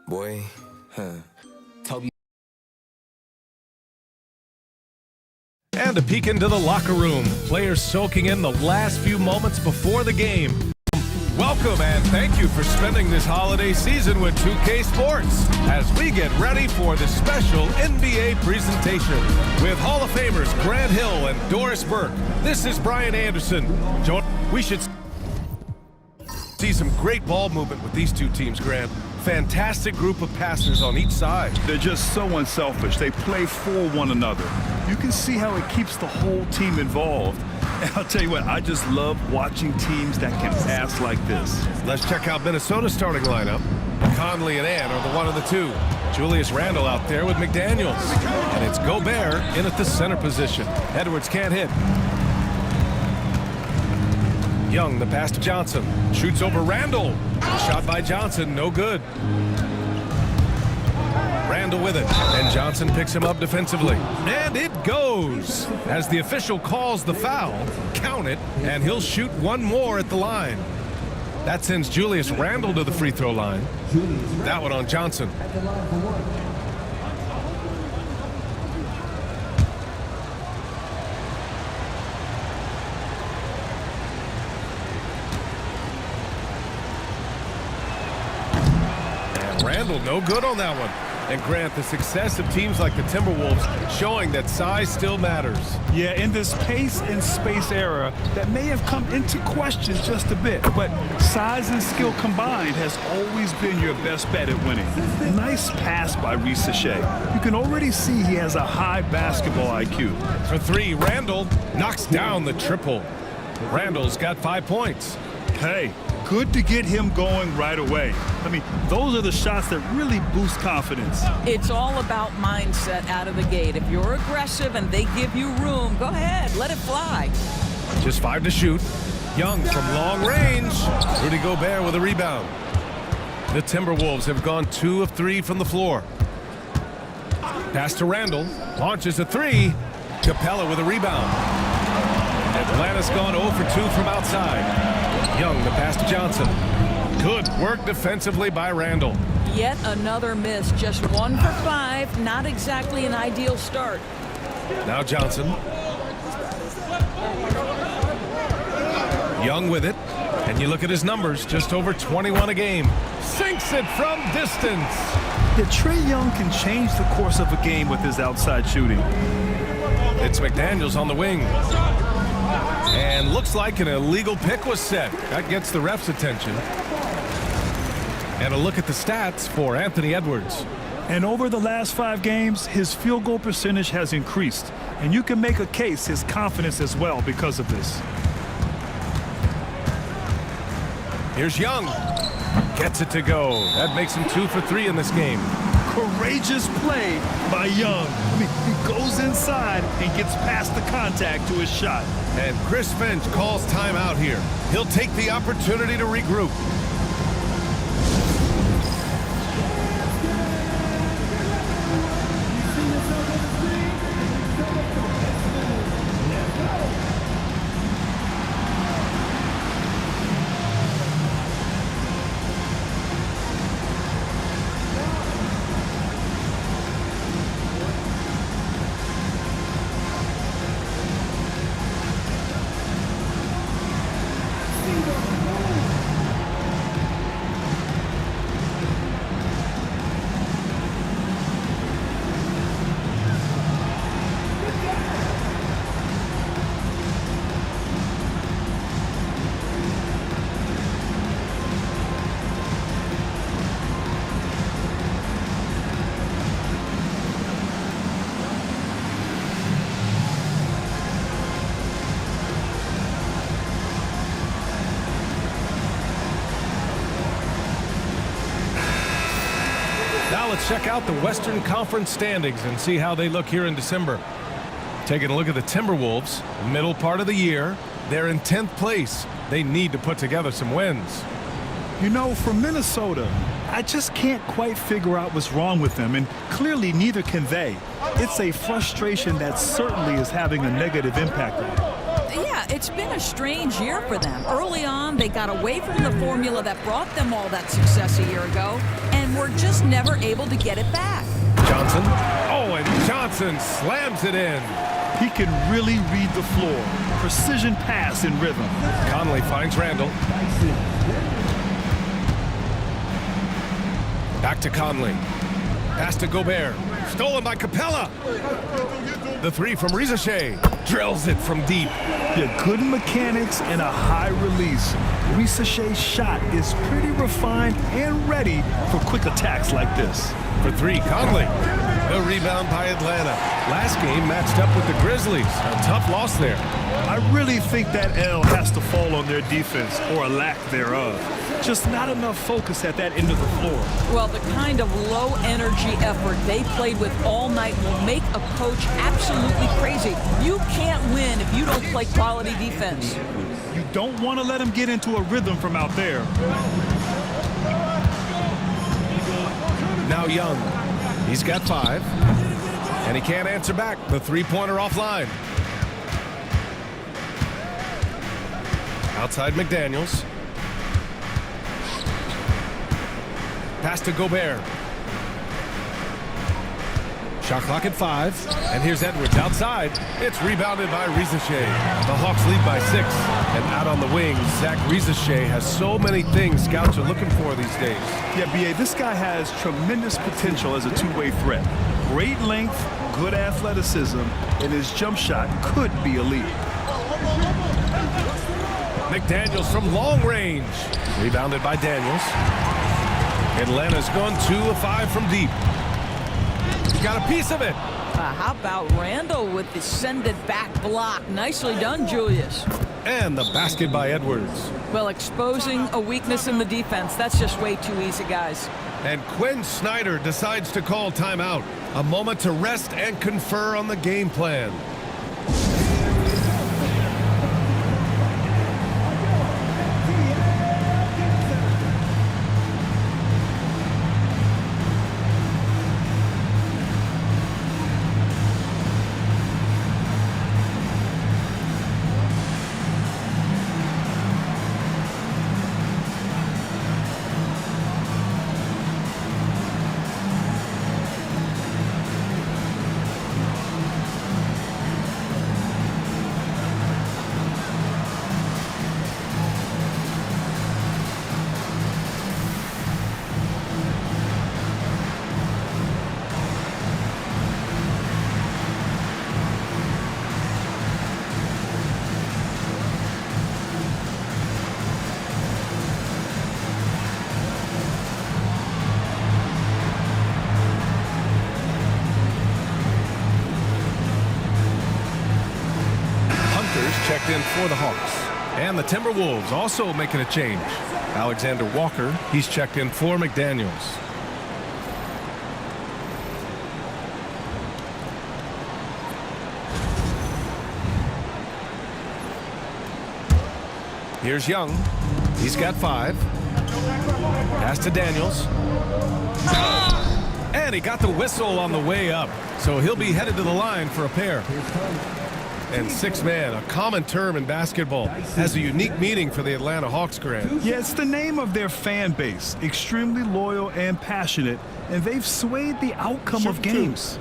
Boy, Toby. And a peek into the locker room. Players soaking in the last few moments before the game. Welcome and thank you for spending this holiday season with 2K Sports as we get ready for the special NBA presentation with Hall of Famers Grant Hill and Doris Burke. This is Brian Anderson. We should see some great ball movement with these two teams, Grant. Fantastic group of passers on each side. They're just so unselfish. They play for one another. You can see how it keeps the whole team involved. And I'll tell you what, I just love watching teams that can pass like this. Let's check out Minnesota's starting lineup. Conley and Ann are the 1 and the 2. Julius Randle out there with McDaniels. And it's Gobert in at the center position. Edwards can't hit. Young, the pass to Johnson. Shoots over Randle. Shot by Johnson, no good. Randle with it, and Johnson picks him up defensively. And it goes! As the official calls the foul, count it, and he'll shoot one more at the line. That sends Julius Randle to the free throw line. That one on Johnson. And Randle no good on that one. And Grant, the success of teams like the Timberwolves showing that size still matters. Yeah, in this pace and space era, that may have come into question just a bit, but size and skill combined has always been your best bet at winning. Nice pass by Reese Shea. You can already see he has a high basketball IQ. For 3, Randle knocks down the triple. Randle's got 5 points. Hey, good to get him going right away. I mean, those are the shots that really boost confidence. It's all about mindset out of the gate. If you're aggressive and they give you room, go ahead, let it fly. Just 5 to shoot. Young from long range. Rudy Gobert with a rebound. The Timberwolves have gone 2 of 3 from the floor. Pass to Randle. Launches a 3. Capella with a rebound. Atlanta's gone 0 for 2 from outside. Young, the pass to Johnson. Good work defensively by Randle. Yet another miss, just 1 for 5. Not exactly an ideal start. Now Johnson. Young with it. And you look at his numbers, just over 21 a game. Sinks it from distance. Yeah, Trae Young can change the course of a game with his outside shooting. It's McDaniels on the wing. And looks like an illegal pick was set. That gets the ref's attention. And a look at the stats for Anthony Edwards. And over the last 5 games, his field goal percentage has increased. And you can make a case his confidence as well because of this. Here's Young. Gets it to go. That makes him 2 for 3 in this game. Courageous play by Young. I mean, he goes inside and gets past the contact to his shot. And Chris Finch calls timeout here. He'll take the opportunity to regroup. Now let's check out the Western Conference standings and see how they look here in December. Taking a look at the Timberwolves, middle part of the year, they're in 10th place. They need to put together some wins. You know, for Minnesota, I just can't quite figure out what's wrong with them, and clearly neither can they. It's a frustration that certainly is having a negative impact on them. Yeah, it's been a strange year for them. Early on, they got away from the formula that brought them all that success a year ago, and and we're just never able to get it back. Johnson. Oh, and Johnson slams it in. He can really read the floor. Precision pass in rhythm. Conley finds Randall. Back to Conley. Pass to Gobert. Stolen by Capella. The three from Rizachet. Drills it from deep. Yeah, good mechanics and a high release. Rizachet's shot is pretty refined and ready for quick attacks like this. For three, Conley. The rebound by Atlanta. Last game matched up with the Grizzlies. A tough loss there. I really think that L has to fall on their defense, or a lack thereof. Just not enough focus at that end of the floor. Well, the kind of low-energy effort they played with all night will make a coach absolutely crazy. You can't win if you don't play quality defense. You don't want to let him get into a rhythm from out there. Now Young. He's got 5. And he can't answer back. The three-pointer offline. Outside McDaniels. Pass to Gobert. Shot clock at 5. And here's Edwards outside. It's rebounded by Rizachet. The Hawks lead by 6. And out on the wings, Zach Rizachet has so many things scouts are looking for these days. Yeah, B.A., this guy has tremendous potential as a two-way threat. Great length, good athleticism, and his jump shot could be elite. McDaniels from long range. Rebounded by Daniels. Atlanta's gone 2 of 5 from deep. He got a piece of it. How about Randall with the send-it-back block? Nicely done, Julius. And the basket by Edwards. Well, exposing a weakness in the defense, that's just way too easy, guys. And Quinn Snyder decides to call timeout. A moment to rest and confer on the game plan. Checked in for the Hawks. And the Timberwolves also making a change. Alexander Walker, he's checked in for McDaniels. Here's Young. He's got 5. Pass to Daniels. And he got the whistle on the way up. So he'll be headed to the line for a pair. And 6-man, a common term in basketball, has a unique meaning for the Atlanta Hawks, Grant. Yeah, it's the name of their fan base. Extremely loyal and passionate, and they've swayed the outcome of games.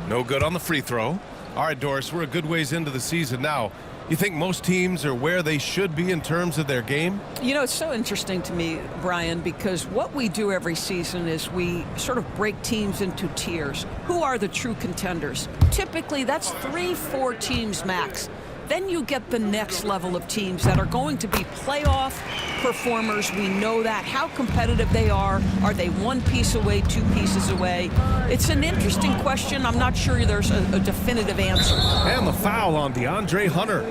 No good on the free throw. All right, Doris, we're a good ways into the season now. You think most teams are where they should be in terms of their game? You know, it's so interesting to me, Brian, because what we do every season is we sort of break teams into tiers. Who are the true contenders? Typically, that's 3-4 teams max. Then you get the next level of teams that are going to be playoff performers. We know that. How competitive they are. Are they 1 piece away, 2 pieces away? It's an interesting question. I'm not sure there's a definitive answer. And the foul on DeAndre Hunter.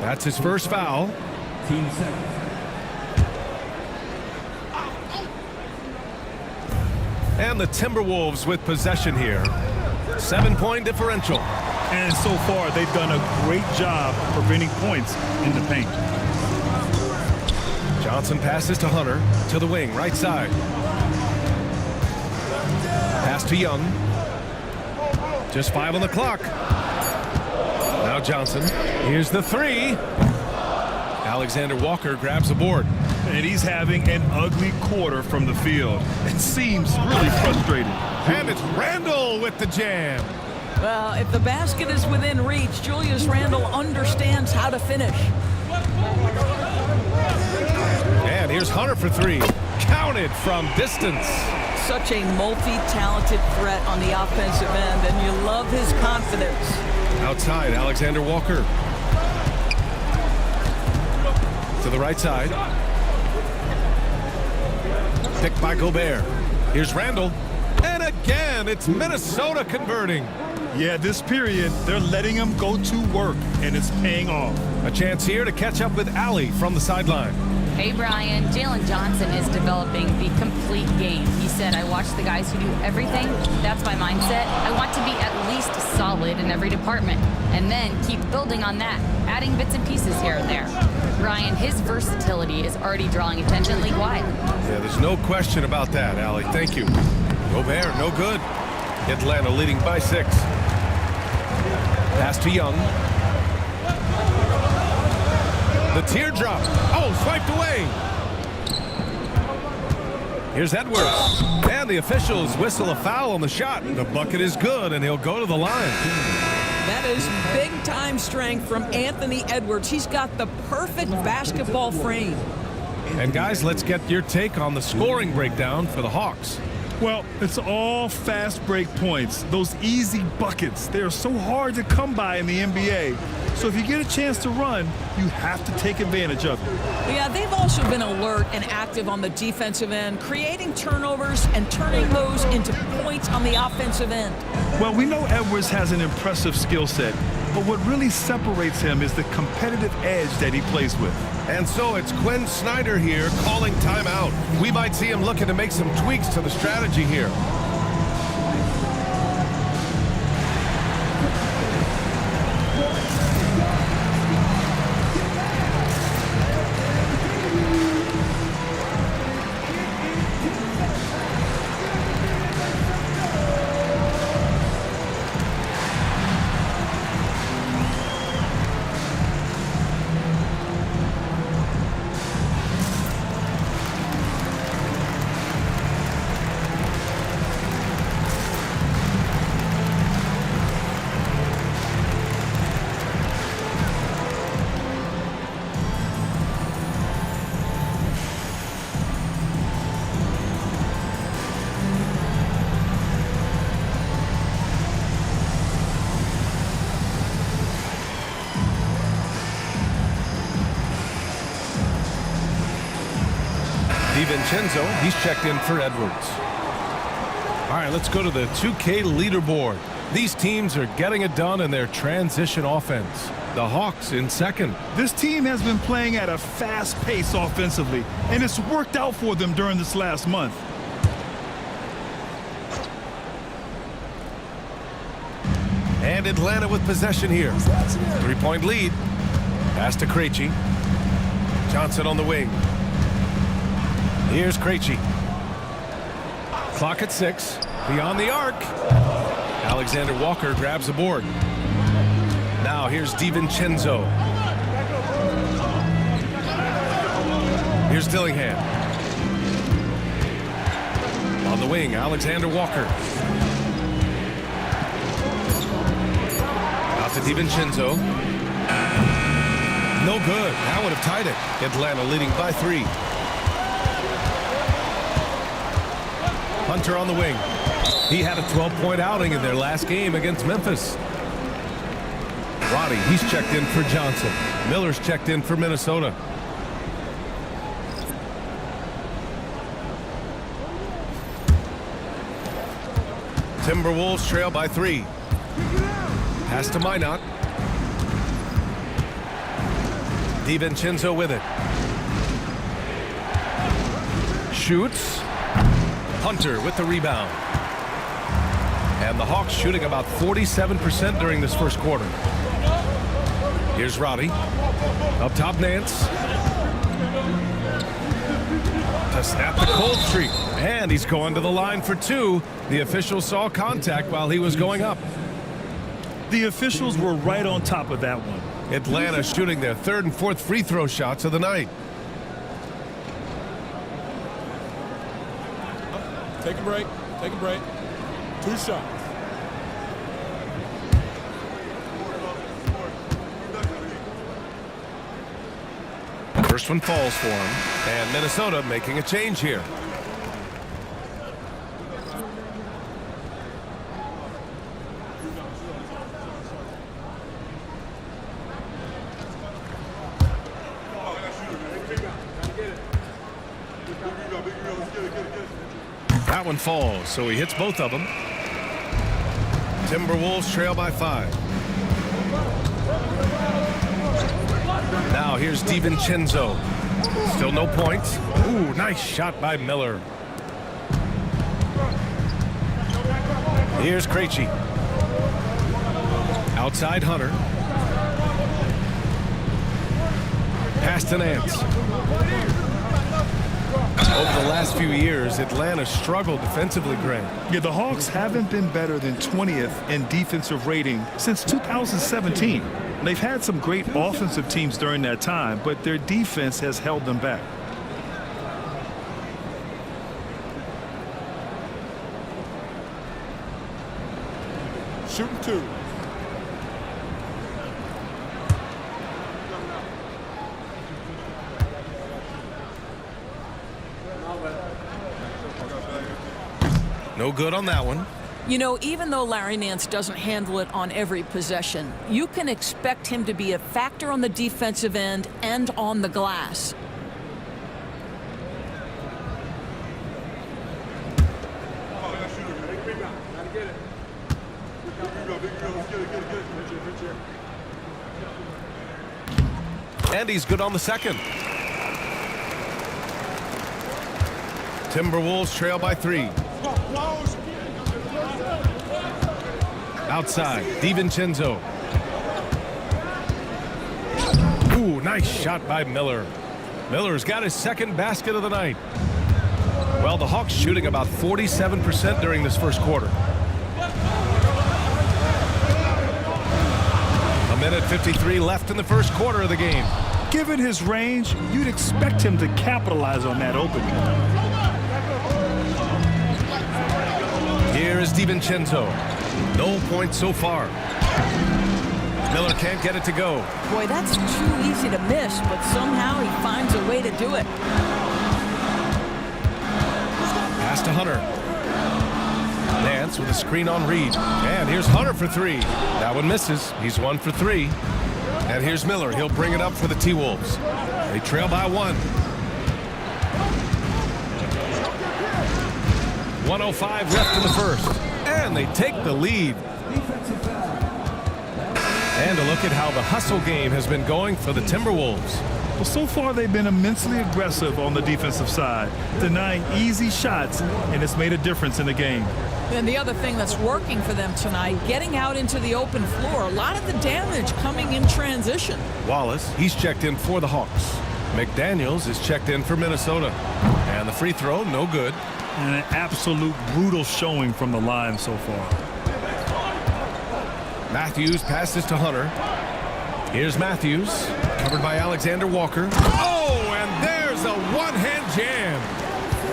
That's his first foul. And the Timberwolves with possession here. 7-point differential. And so far, they've done a great job preventing points in the paint. Johnson passes to Hunter, to the wing, right side. Pass to Young. Just 5 on the clock. Now Now Johnson. Here's the three. Alexander Walker grabs the board. And he's having an ugly quarter from the field. It seems really frustrating. And it's Randle with the jam. Well, if the basket is within reach, Julius Randle understands how to finish. And here's Hunter for three. Counted from distance. Such a multi-talented threat on the offensive end, and you love his confidence. Outside, Alexander Walker. To the right side. Picked by Gobert. Here's Randle. And again, it's Minnesota converting. Yeah, this period, they're letting him go to work, and it's paying off. A chance here to catch up with Allie from the sideline. Hey, Brian. Jalen Johnson is developing the complete game. He said, I watch the guys who do everything. That's my mindset. I want to be at least solid in every department, and then keep building on that, adding bits and pieces here and there. Brian, his versatility is already drawing attention league-wide. Yeah, there's no question about that, Allie. Thank you. Gobert, no good. Atlanta leading by 6. Pass to Young. The teardrop. Oh, swiped away. Here's Edwards. And the officials whistle a foul on the shot. The bucket is good, and he'll go to the line. That is big-time strength from Anthony Edwards. He's got the perfect basketball frame. And guys, let's get your take on the scoring breakdown for the Hawks. Well, it's all fast break points. Those easy buckets, they're so hard to come by in the NBA. So if you get a chance to run, you have to take advantage of it. Yeah, they've also been alert and active on the defensive end, creating turnovers and turning those into points on the offensive end. Well, we know Edwards has an impressive skill set, but what really separates him is the competitive edge that he plays with. And so it's Quinn Snyder here calling timeout. We might see him looking to make some tweaks to the strategy here. DiVincenzo, he's checked in for Edwards. All right, let's go to the 2K leaderboard. These teams are getting it done in their transition offense. The Hawks in second. This team has been playing at a fast pace offensively, and it's worked out for them during this last month. And Atlanta with possession here. 3-point lead. Pass to Krejci. Johnson on the wing. Here's Krejci. Clock at 6. Beyond the arc. Alexander Walker grabs the board. Now here's DiVincenzo. Here's Dillingham. On the wing, Alexander Walker. Out to DiVincenzo. No good. That would have tied it. Atlanta leading by 3. Hunter on the wing. He had a 12-point outing in their last game against Memphis. Roddy, he's checked in for Johnson. Miller's checked in for Minnesota. Timberwolves trail by 3. Pass to Minot. DiVincenzo with it. Shoots. Hunter with the rebound. And the Hawks shooting about 47% during this first quarter. Here's Roddy. Up top, Nance. To snap the cold streak. And he's going to the line for 2. The official saw contact while he was going up. The officials were right on top of that one. Atlanta shooting their third and fourth free throw shots of the night. Take a break. Take a break. 2 shots. First one falls for him, and Minnesota making a change here. That one falls, so he hits both of them. Timberwolves trail by 5. Now here's DiVincenzo. Still no points. Ooh, nice shot by Miller. Here's Krejci. Outside Hunter. Pass to Nance. Over the last few years, Atlanta struggled defensively, Grant. Yeah, the Hawks haven't been better than 20th in defensive rating since 2017. They've had some great offensive teams during that time, but their defense has held them back. Shooting 2. No good on that one. You know, even though Larry Nance doesn't handle it on every possession, you can expect him to be a factor on the defensive end and on the glass. And he's good on the second. Timberwolves trail by 3. Outside, DiVincenzo. Ooh, nice shot by Miller. Miller's got his second basket of the night. Well, the Hawks shooting about 47% during this first quarter. A minute 53 left in the first quarter of the game. Given his range, you'd expect him to capitalize on that opening. Here is DiVincenzo. No points so far. Miller can't get it to go. Boy, that's too easy to miss, but somehow he finds a way to do it. Pass to Hunter. Nance with a screen on Reed. And here's Hunter for 3. That one misses. He's 1 for 3. And here's Miller. He'll bring it up for the T-Wolves. They trail by 1. 1:05 left in the first. And they take the lead. And a look at how the hustle game has been going for the Timberwolves. Well, so far they've been immensely aggressive on the defensive side, denying easy shots, and it's made a difference in the game. And the other thing that's working for them tonight, getting out into the open floor, a lot of the damage coming in transition. Wallace, he's checked in for the Hawks. McDaniels is checked in for Minnesota. And the free throw, no good. And an absolute brutal showing from the line so far. Matthews passes to Hunter. Here's Matthews, covered by Alexander Walker. Oh, and there's a one-hand jam.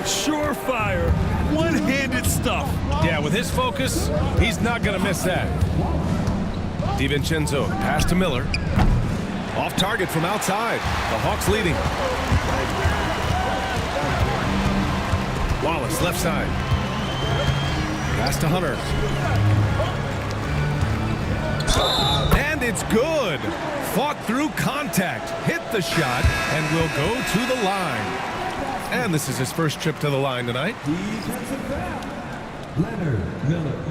Surefire, one-handed stuff. Yeah, with his focus, he's not going to miss that. DiVincenzo, pass to Miller. Off target from outside. The Hawks leading. Wallace, left side. Pass to Hunter. And it's good. Fought through contact, hit the shot, and will go to the line. And this is his first trip to the line tonight. Defensive foul. Leonard Miller.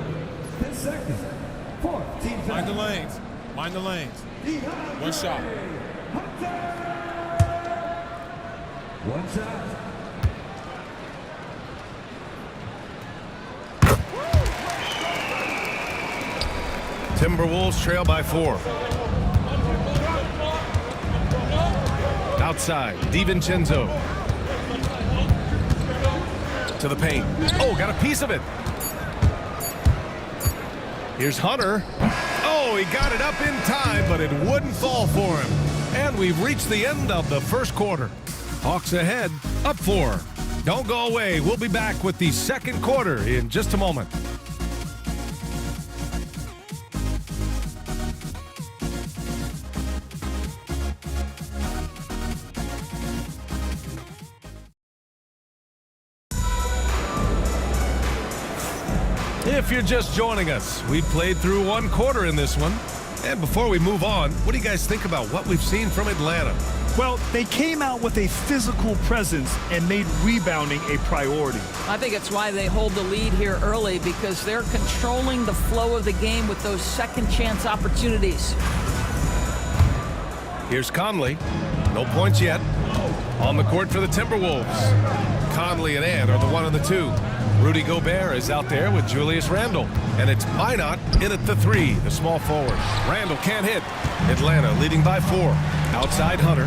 His second. Fourth team foul. Mind the lanes. Mind the lanes. 1 shot. One shot. Timberwolves trail by 4. Outside, DiVincenzo. To the paint. Oh, got a piece of it. Here's Hunter. Oh, he got it up in time, but it wouldn't fall for him. And we've reached the end of the first quarter. Hawks ahead, up 4. Don't go away. We'll be back with the second quarter in just a moment. If you're just joining us, we've played through one quarter in this one. And before we move on, what do you guys think about what we've seen from Atlanta? Well, they came out with a physical presence and made rebounding a priority. I think it's why they hold the lead here early, because they're controlling the flow of the game with those second chance opportunities. Here's Conley. No points yet. On the court for the Timberwolves. Conley and Ant are the 1 and the 2. Rudy Gobert is out there with Julius Randle. And it's Minot in at the 3, the small forward. Randle can't hit. Atlanta leading by 4. Outside Hunter.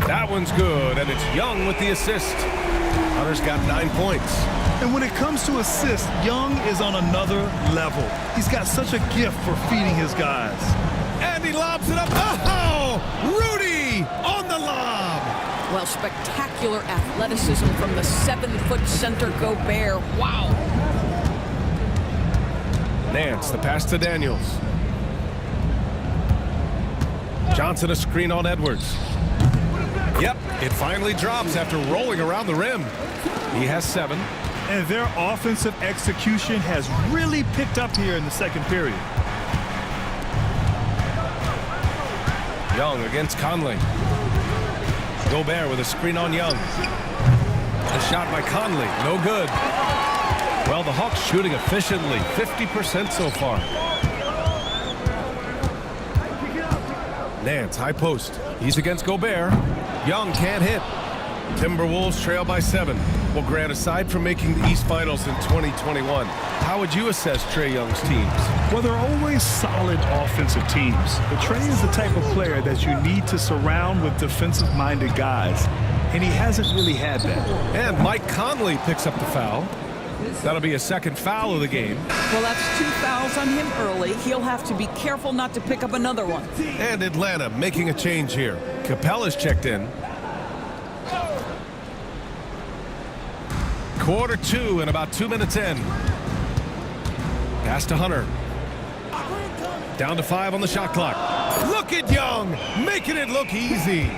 That one's good, and it's Young with the assist. Hunter's got 9 points. And when it comes to assists, Young is on another level. He's got such a gift for feeding his guys. And he lobs it up. Oh! Rudy on the lob. Well, spectacular athleticism from the 7-foot center Gobert. Wow. Nance, the pass to Daniels. Johnson a screen on Edwards. Yep, it finally drops after rolling around the rim. He has 7. And their offensive execution has really picked up here in the second period. Young against Conley. Gobert with a screen on Young. A shot by Conley, no good. Well, the Hawks shooting efficiently, 50% so far. Nance, high post. He's against Gobert. Young can't hit. Timberwolves trail by 7. Well, Grant, aside from making the East Finals in 2021, how would you assess Trae Young's teams? Well, they're always solid offensive teams. But Trae is the type of player that you need to surround with defensive-minded guys. And he hasn't really had that. And Mike Conley picks up the foul. That'll be a second foul of the game. Well, that's 2 fouls on him early. He'll have to be careful not to pick up another one. And Atlanta making a change here. Capella's checked in. Quarter 2 and about 2 minutes in. Pass to Hunter. Down to 5 on the shot clock. Look at Young making it look easy.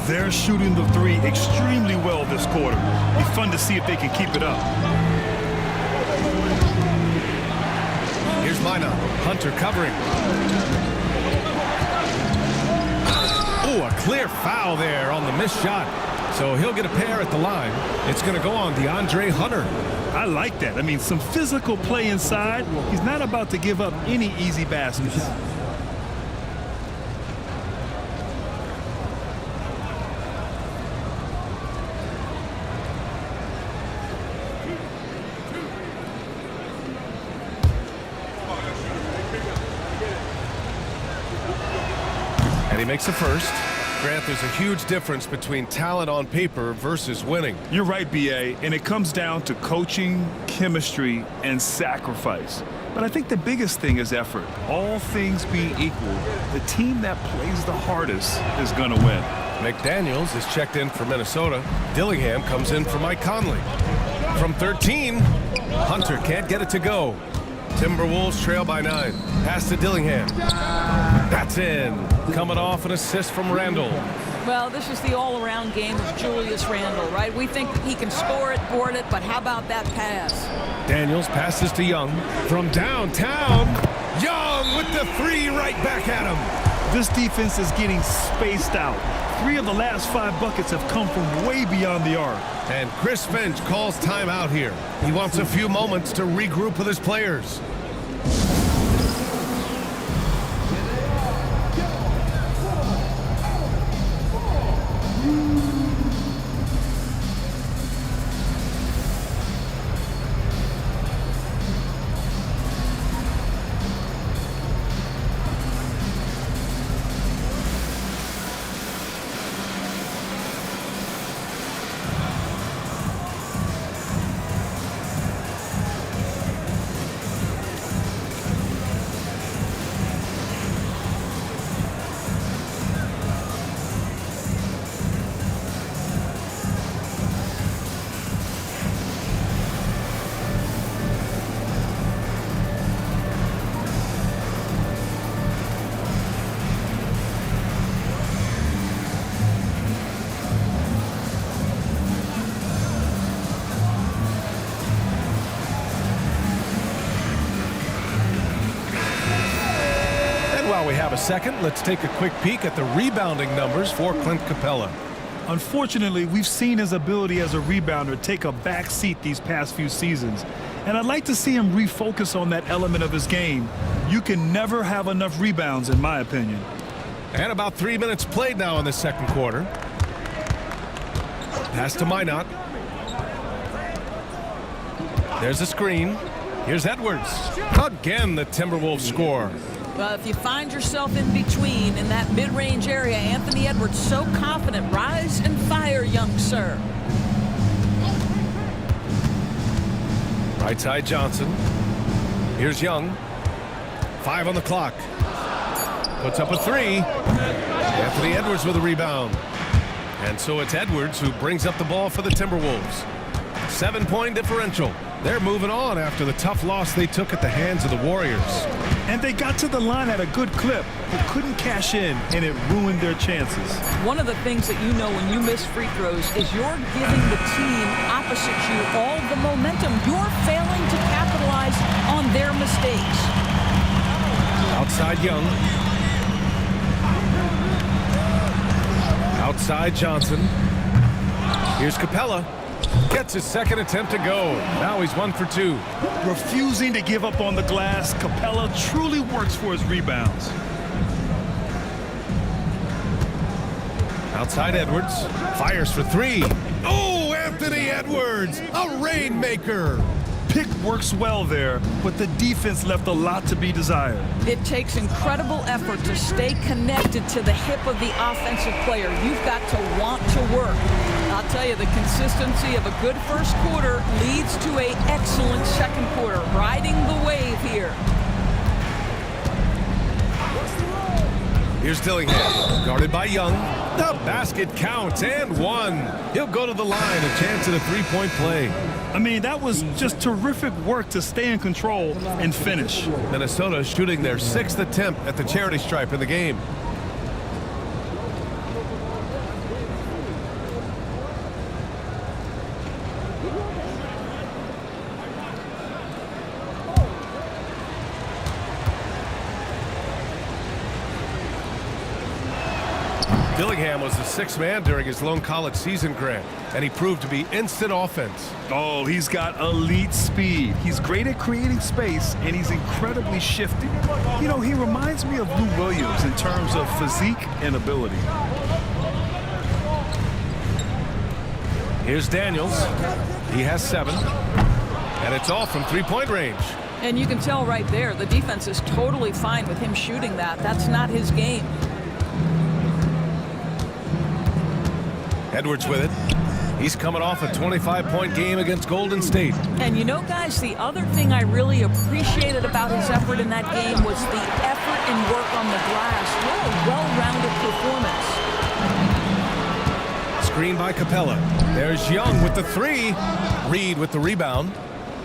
They're shooting the 3 extremely well this quarter. Be fun to see if they can keep it up. Here's Minot. Hunter covering. Oh, a clear foul there on the missed shot. So he'll get a pair at the line. It's going to go on DeAndre Hunter. I like that. I mean, some physical play inside. He's not about to give up any easy baskets. And he makes the first. Grant, there's a huge difference between talent on paper versus winning. You're right, B.A., and it comes down to coaching, chemistry, and sacrifice. But I think the biggest thing is effort. All things being equal, the team that plays the hardest is going to win. McDaniels is checked in for Minnesota. Dillingham comes in for Mike Conley. From 13, Hunter can't get it to go. Timberwolves trail by 9. Pass to Dillingham. That's in. Coming off an assist from Randle. Well, this is the all-around game of Julius Randle, right? We think he can score it, board it, but how about that pass? Daniels passes to Young. From downtown, Young with the 3 right back at him. This defense is getting spaced out. 3 of the last 5 buckets have come from way beyond the arc. And Chris Finch calls timeout here. He wants a few moments to regroup with his players. while we have a second, let's take a quick peek at the rebounding numbers for Clint Capella. Unfortunately, we've seen his ability as a rebounder take a back seat these past few seasons. And I'd like to see him refocus on that element of his game. You can never have enough rebounds, in my opinion. And about 3 minutes played now in the second quarter. Pass to Minot. There's a screen. Here's Edwards. Again, the Timberwolves score. Well, if you find yourself in between in that mid-range area, Anthony Edwards so confident. Rise and fire, young sir. Right side Johnson. Here's Young. 5 on the clock. Puts up a 3. Anthony Edwards with a rebound. And so it's Edwards who brings up the ball for the Timberwolves. 7-point differential. They're moving on after the tough loss they took at the hands of the Warriors. And they got to the line at a good clip, but couldn't cash in, and it ruined their chances. One of the things that you know when you miss free throws is you're giving the team opposite you all the momentum. You're failing to capitalize on their mistakes. Outside Young. Outside Johnson. Here's Capella. Gets his second attempt to go. Now he's 1 for 2. Refusing to give up on the glass, Capella truly works for his rebounds. Outside Edwards. Fires for 3. Oh, Anthony Edwards, a rainmaker. Pick works well there, but the defense left a lot to be desired. It takes incredible effort to stay connected to the hip of the offensive player. You've got to want to work. I'll tell you, the consistency of a good first quarter leads to an excellent second quarter. Riding the wave here. Here's Dillingham, guarded by Young. The basket counts and 1. He'll go to the line, a chance at a 3-point play. I mean, that was just terrific work to stay in control and finish. Minnesota shooting their 6th attempt at the charity stripe in the game. Dillingham was the 6th man during his lone college season, Grant, and he proved to be instant offense. Oh, he's got elite speed. He's great at creating space, and he's incredibly shifty. You know, he reminds me of Lou Williams in terms of physique and ability. Here's Daniels. He has 7, and it's all from 3-point range. And you can tell right there, the defense is totally fine with him shooting that. That's not his game. Edwards with it. He's coming off a 25-point game against Golden State. And you know, guys, the other thing I really appreciated about his effort in that game was the effort and work on the glass. What a well-rounded performance. Screen by Capella. There's Young with the 3. Reed with the rebound.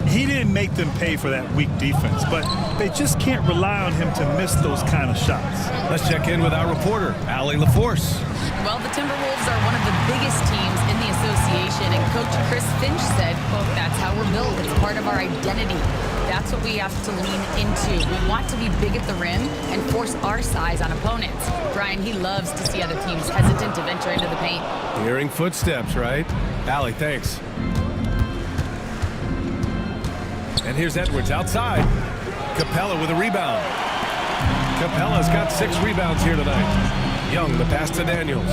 He didn't make them pay for that weak defense, but they just can't rely on him to miss those kind of shots. Let's check in with our reporter, Allie LaForce. Well, the Timberwolves are one of the biggest teams in the association, and Coach Chris Finch said, quote, "That's how we're built. It's part of our identity. That's what we have to lean into. We want to be big at the rim and force our size on opponents." Brian, he loves to see other teams hesitant to venture into the paint. Hearing footsteps, right? Allie, thanks. And here's Edwards outside. Capella with a rebound. Capella's got 6 rebounds here tonight. Young, the pass to Daniels.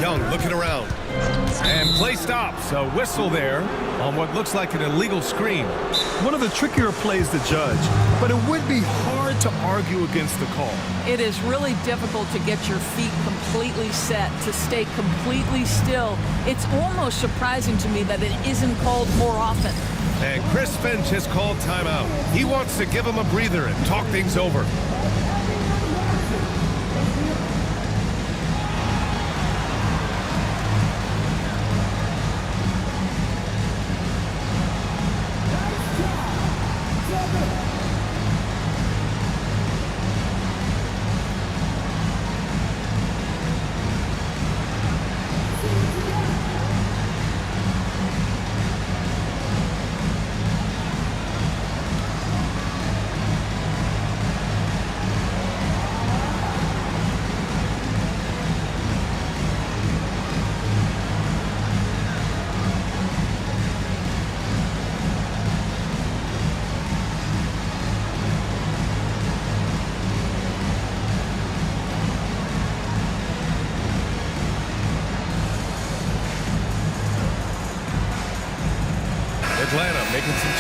Young looking around. And play stops. A whistle there on what looks like an illegal screen. One of the trickier plays to judge, but it would be hard to argue against the call. It is really difficult to get your feet completely set, to stay completely still. It's almost surprising to me that it isn't called more often. And Chris Finch has called timeout. He wants to give him a breather and talk things over.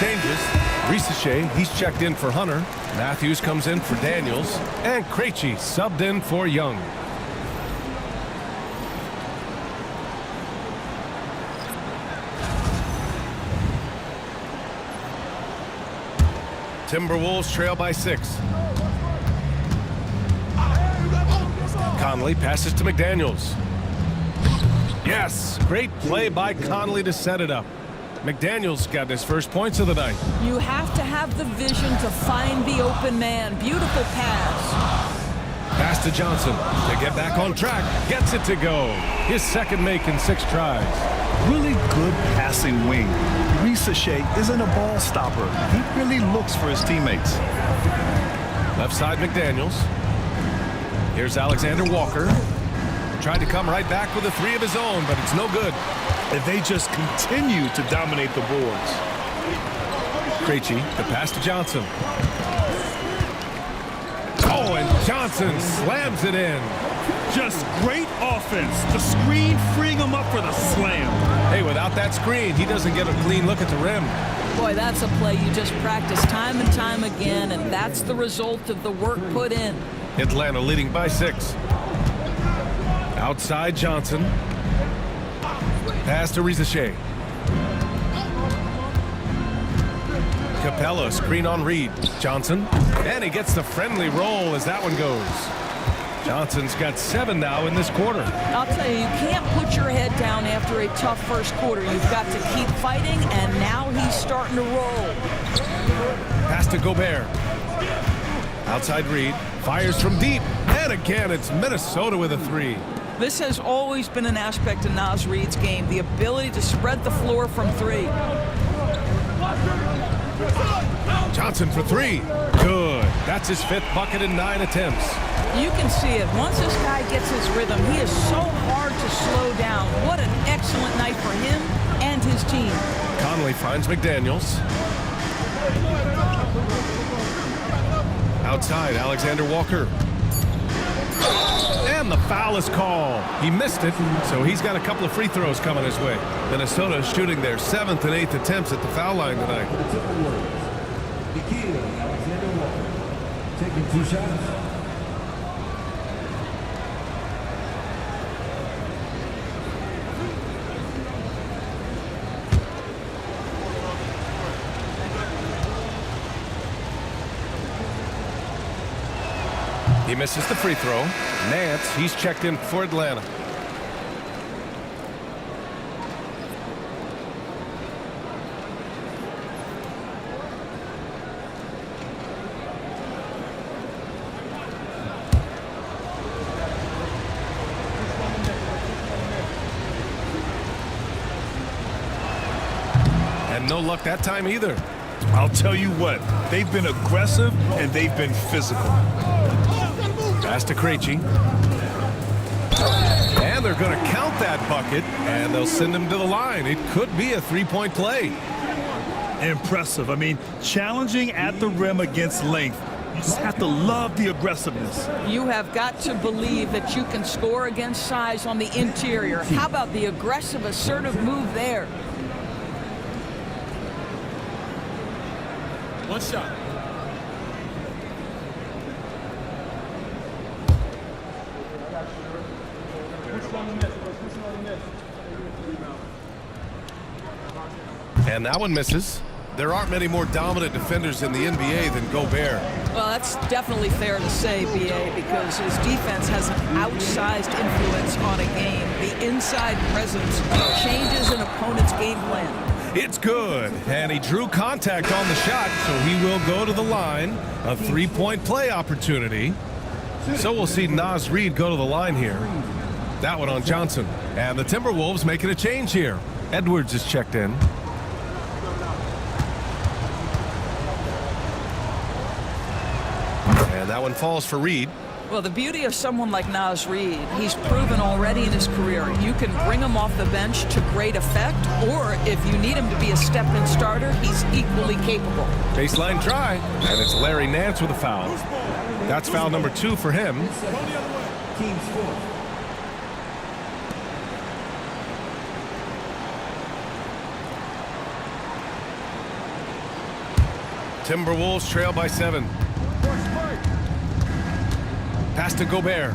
changes. Risache, he's checked in for Hunter. Matthews comes in for Daniels. And Krejci subbed in for Young. Timberwolves trail by 6. Conley passes to McDaniels. Yes, great play by Conley to set it up. McDaniels got his first points of the night. You have to have the vision to find the open man. Beautiful pass. Pass to Johnson to get back on track. Gets it to go. His second make in 6 tries. Really good passing wing. Risache isn't a ball stopper. He really looks for his teammates. Left side McDaniels. Here's Alexander Walker. Tried to come right back with a 3 of his own, but it's no good. If they just continue to dominate the boards. Krejci, the pass to Johnson. Oh, and Johnson slams it in. Just great offense. The screen freeing him up for the slam. Hey, without that screen, he doesn't get a clean look at the rim. Boy, that's a play you just practice time and time again, and that's the result of the work put in. Atlanta leading by 6. Outside Johnson. Pass to Risache. Capella screen on Reed. Johnson. And he gets the friendly roll as that one goes. Johnson's got 7 now in this quarter. I'll tell you, you can't put your head down after a tough first quarter. You've got to keep fighting, and now he's starting to roll. Pass to Gobert. Outside Reed. Fires from deep. And again, it's Minnesota with a 3. This has always been an aspect of Naz Reid's game, the ability to spread the floor from 3. Johnson for 3. Good. That's his 5th bucket in 9 attempts. You can see it. Once this guy gets his rhythm, he is so hard to slow down. What an excellent night for him and his team. Conley finds McDaniels. Outside, Alexander Walker. And the foul is called. He missed it, so he's got a couple of free throws coming his way. Minnesota is shooting their 7th and 8th attempts at the foul line tonight. BKE taking 2 shots. He misses the free throw. Nance, he's checked in for Atlanta. And no luck that time either. I'll tell you what, they've been aggressive and they've been physical. Pass to Krejci. And they're going to count that bucket, and they'll send him to the line. It could be a 3-point play. Impressive. I mean, challenging at the rim against length. You just have to love the aggressiveness. You have got to believe that you can score against size on the interior. How about the aggressive, assertive move there? One shot. And that one misses. There aren't many more dominant defenders in the NBA than Gobert. Well, that's definitely fair to say, B.A., because his defense has an outsized influence on a game. The inside presence changes an opponent's game plan. It's good, and he drew contact on the shot, so he will go to the line. A 3-point play opportunity. So we'll see Naz Reid go to the line here. That one on Johnson. And the Timberwolves making a change here. Edwards is checked in. And that one falls for Reid. Well, the beauty of someone like Naz Reid, he's proven already in his career. You can bring him off the bench to great effect, or if you need him to be a step-in starter, he's equally capable. Baseline try, and it's Larry Nance with a foul. That's foul number 2 for him. Team's 4. Timberwolves trail by 7. Pass to Gobert.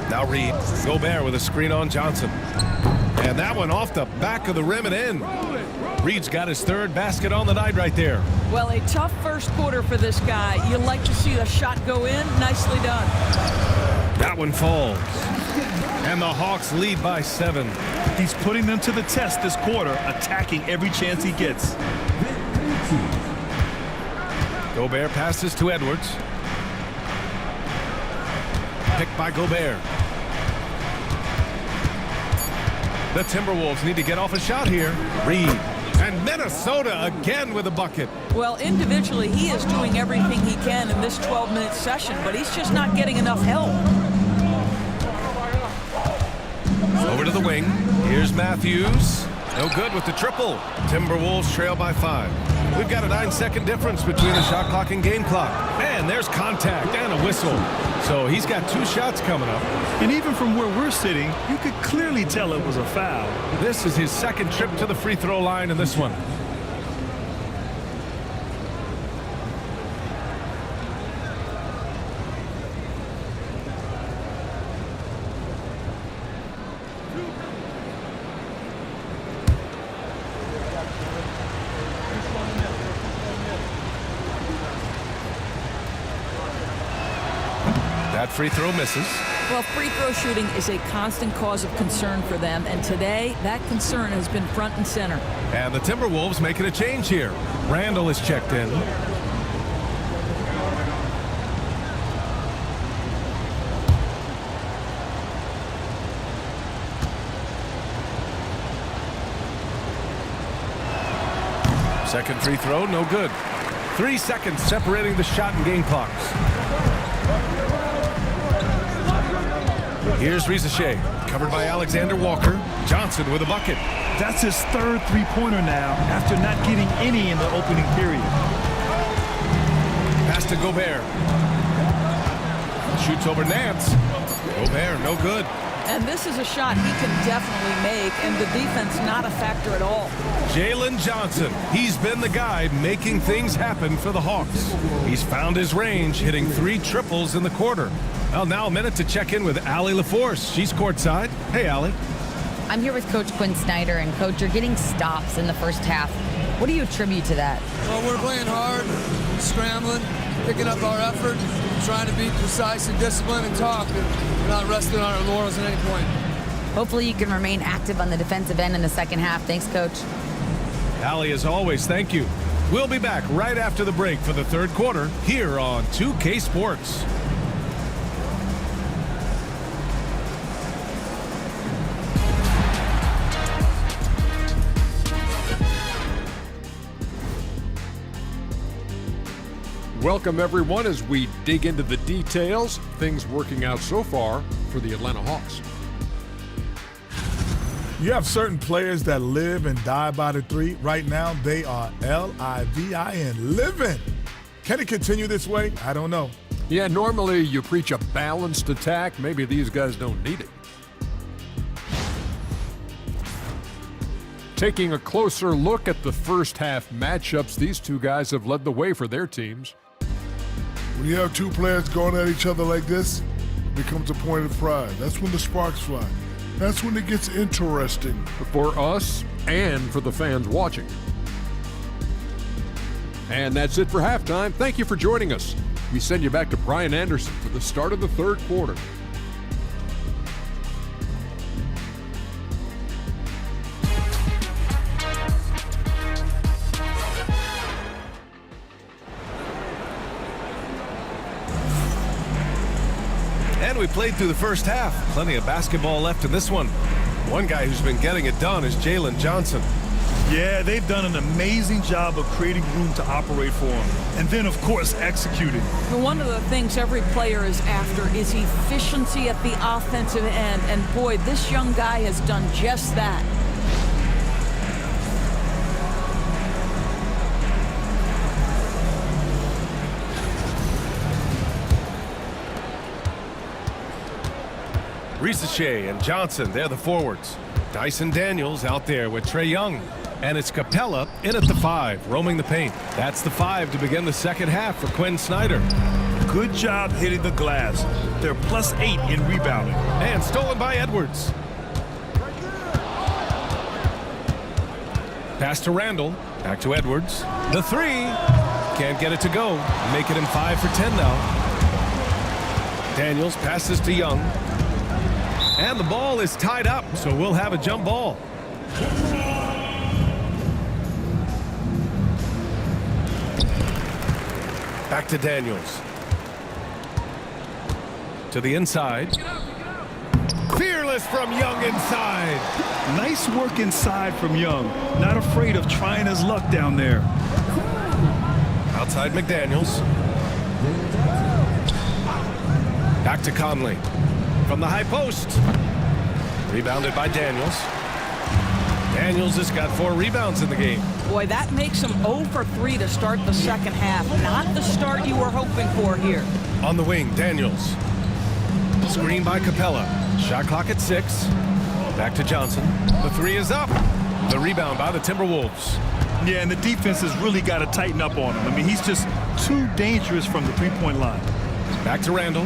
Now Reed. Gobert with a screen on Johnson. And that one off the back of the rim and in. Reed's got his 3rd basket on the night right there. Well, a tough first quarter for this guy. You like to see the shot go in. Nicely done. That one falls. And the Hawks lead by 7. He's putting them to the test this quarter, attacking every chance he gets. Gobert passes to Edwards. Picked by Gobert. The Timberwolves need to get off a shot here. Reed. And Minnesota again with a bucket. Well, individually, he is doing everything he can in this 12-minute session, but he's just not getting enough help. Over to the wing. Here's Matthews. No good with the triple. Timberwolves trail by 5. We've got a 9-second difference between the shot clock and game clock. Man, there's contact and a whistle. So he's got 2 shots coming up. And even from where we're sitting, you could clearly tell it was a foul. This is his 2nd trip to the free throw line in this one. That free throw misses. Well, free throw shooting is a constant cause of concern for them, and today that concern has been front and center. And the Timberwolves making a change here. Randall is checked in. Second free throw, no good. 3 seconds separating the shot and game clocks. Here's Rizachet, covered by Alexander Walker. Johnson with a bucket. That's his 3rd three-pointer now after not getting any in the opening period. Pass to Gobert. Shoots over Nance. Gobert, no good. And this is a shot he can definitely make, and the defense not a factor at all. Jalen Johnson, he's been the guy making things happen for the Hawks. He's found his range, hitting 3 triples in the quarter. Well, now a minute to check in with Allie LaForce. She's courtside. Hey, Allie. I'm here with Coach Quinn Snyder, and Coach, you're getting stops in the first half. What do you attribute to that? Well, we're playing hard, scrambling, picking up our effort, trying to be precise and disciplined and talk, and we're not resting on our laurels at any point. Hopefully you can remain active on the defensive end in the second half. Thanks, Coach. Allie, as always, thank you. We'll be back right after the break for the 3rd quarter here on 2K Sports. Welcome, everyone, as we dig into the details. Things working out so far for the Atlanta Hawks. You have certain players that live and die by the 3. Right now, they are L-I-V-I-N, living. Can it continue this way? I don't know. Yeah, normally you preach a balanced attack. Maybe these guys don't need it. Taking a closer look at the first half matchups, these 2 guys have led the way for their teams. When you have 2 players going at each other like this, it becomes a point of pride. That's when the sparks fly. That's when it gets interesting. For us and for the fans watching. And that's it for halftime. Thank you for joining us. We send you back to Brian Anderson for the start of the 3rd quarter. And we played through the first half. Plenty of basketball left in this one. One guy who's been getting it done is Jalen Johnson. Yeah, they've done an amazing job of creating room to operate for him. And then, of course, executing. One of the things every player is after is efficiency at the offensive end. And boy, this young guy has done just that. Rizachet and Johnson, they're the forwards. Dyson Daniels out there with Trae Young. And it's Capella in at the 5, roaming the paint. That's the 5 to begin the second half for Quinn Snyder. Good job hitting the glass. They're +8 in rebounding. And stolen by Edwards. Pass to Randall. Back to Edwards. The 3. Can't get it to go. Making him 5 for 10 now. Daniels passes to Young. And the ball is tied up, so we'll have a jump ball. Back to Daniels. To the inside. Fearless from Young inside. Nice work inside from Young. Not afraid of trying his luck down there. Outside McDaniels. Back to Conley. From the high post. Rebounded by Daniels. Daniels has got 4 rebounds in the game. Boy, that makes him 0 for 3 to start the second half. Not the start you were hoping for here. On the wing, Daniels. Screen by Capella. Shot clock at 6. Back to Johnson. The 3 is up. The rebound by the Timberwolves. Yeah, and the defense has really got to tighten up on him. I mean, he's just too dangerous from the three-point line. Back to Randall.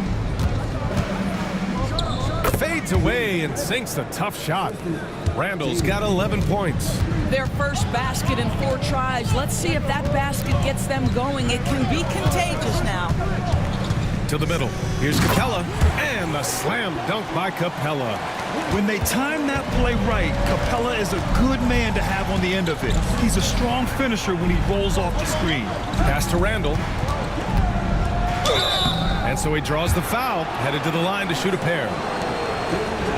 Fades away and sinks the tough shot. Randall's got 11 points. Their first basket in 4 tries. Let's see if that basket gets them going. It can be contagious now. To the middle. Here's Capella. And the slam dunk by Capella. When they time that play right, Capella is a good man to have on the end of it. He's a strong finisher when he rolls off the screen. Pass to Randall. And so he draws the foul, headed to the line to shoot a pair.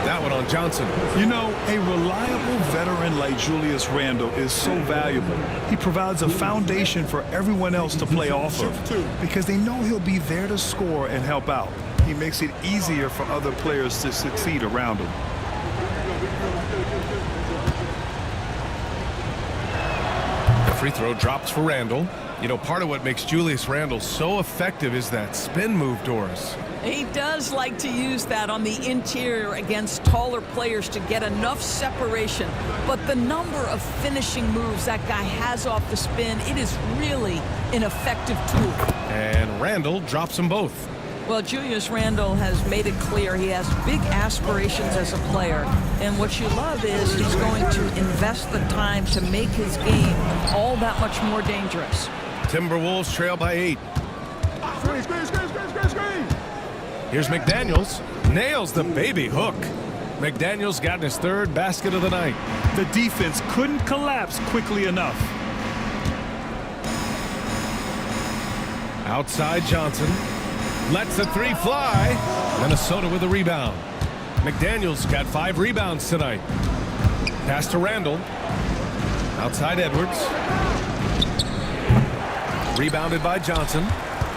That one on Johnson. You know, a reliable veteran like Julius Randle is so valuable. He provides a foundation for everyone else to play off of because they know he'll be there to score and help out. He makes it easier for other players to succeed around him. The free throw drops for Randall. You know, part of what makes Julius Randle so effective is that spin move, Doris. He does like to use that on the interior against taller players to get enough separation. But the number of finishing moves that guy has off the spin, it is really an effective tool. And Randall drops them both. Well, Julius Randle has made it clear he has big aspirations as a player. And what you love is he's going to invest the time to make his game all that much more dangerous. Timberwolves trail by 8. Here's McDaniels. Nails the baby hook. McDaniels got his 3rd basket of the night. The defense couldn't collapse quickly enough. Outside Johnson. Lets the 3 fly. Minnesota with a rebound. McDaniels got 5 rebounds tonight. Pass to Randall. Outside Edwards. Rebounded by Johnson.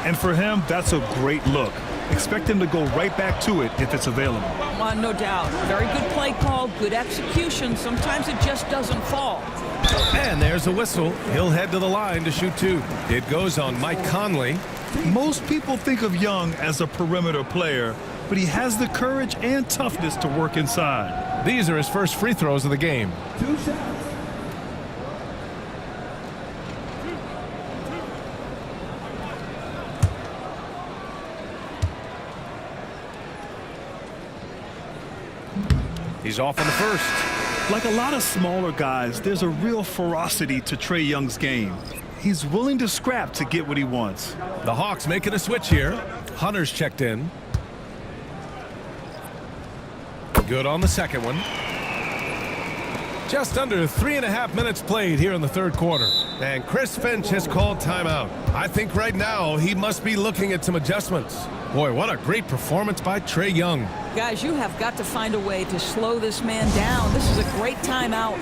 And for him, that's a great look. Expect him to go right back to it if it's available. No doubt. Very good play call, good execution. Sometimes it just doesn't fall. And there's a whistle. He'll head to the line to shoot 2. It goes on Mike Conley. Most people think of Young as a perimeter player, but he has the courage and toughness to work inside. These are his first free throws of the game. 2 shots. He's off on the first. Like a lot of smaller guys, there's a real ferocity to Trae Young's game. He's willing to scrap to get what he wants. The Hawks making a switch here. Hunter's checked in. Good on the second one. Just under 3.5 minutes played here in the 3rd quarter. And Chris Finch has called timeout. I think right now he must be looking at some adjustments. Boy, what a great performance by Trae Young. Guys, you have got to find a way to slow this man down. This is a great timeout.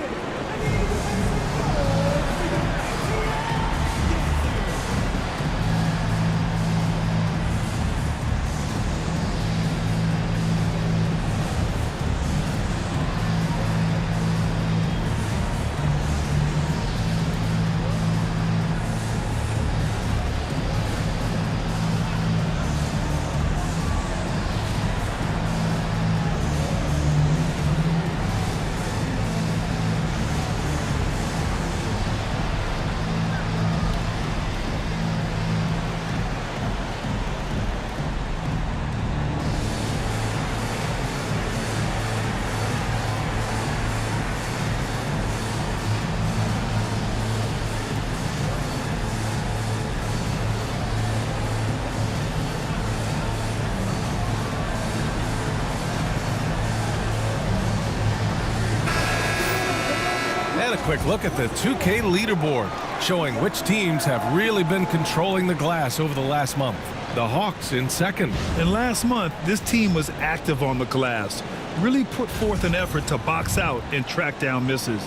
quick look at the 2K leaderboard, showing which teams have really been controlling the glass over the last month. The Hawks in second. And last month, this team was active on the glass, really put forth an effort to box out and track down misses.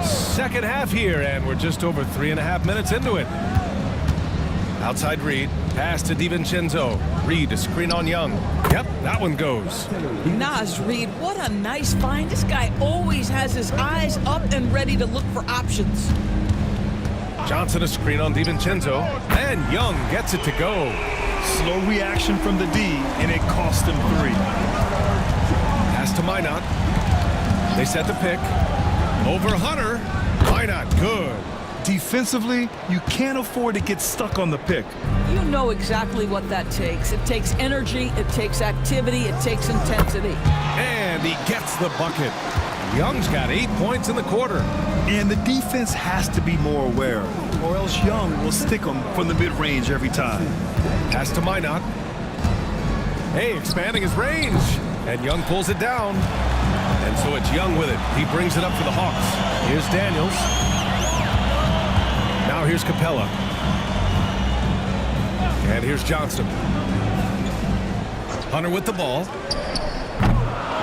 Second half here, and we're just over 3.5 minutes into it. Outside Reed, pass to DiVincenzo. Reed, a screen on Young. Yep, that one goes. Naz Reed, what a nice find. This guy always has his eyes up and ready to look for options. Johnson, a screen on DiVincenzo, and Young gets it to go. Slow reaction from the D, and it cost him 3. Pass to Minot. They set the pick. Over Hunter. Minot, good. Defensively, you can't afford to get stuck on the pick. You know exactly what that takes. It takes energy, it takes activity, it takes intensity. And he gets the bucket. Young's got 8 points in the quarter. And the defense has to be more aware, or else Young will stick them from the mid-range every time. Pass to Minot. Hey, expanding his range. And Young pulls it down. And so it's Young with it. He brings it up for the Hawks. Here's Daniels. Now here's Capella. And here's Johnson. Hunter with the ball.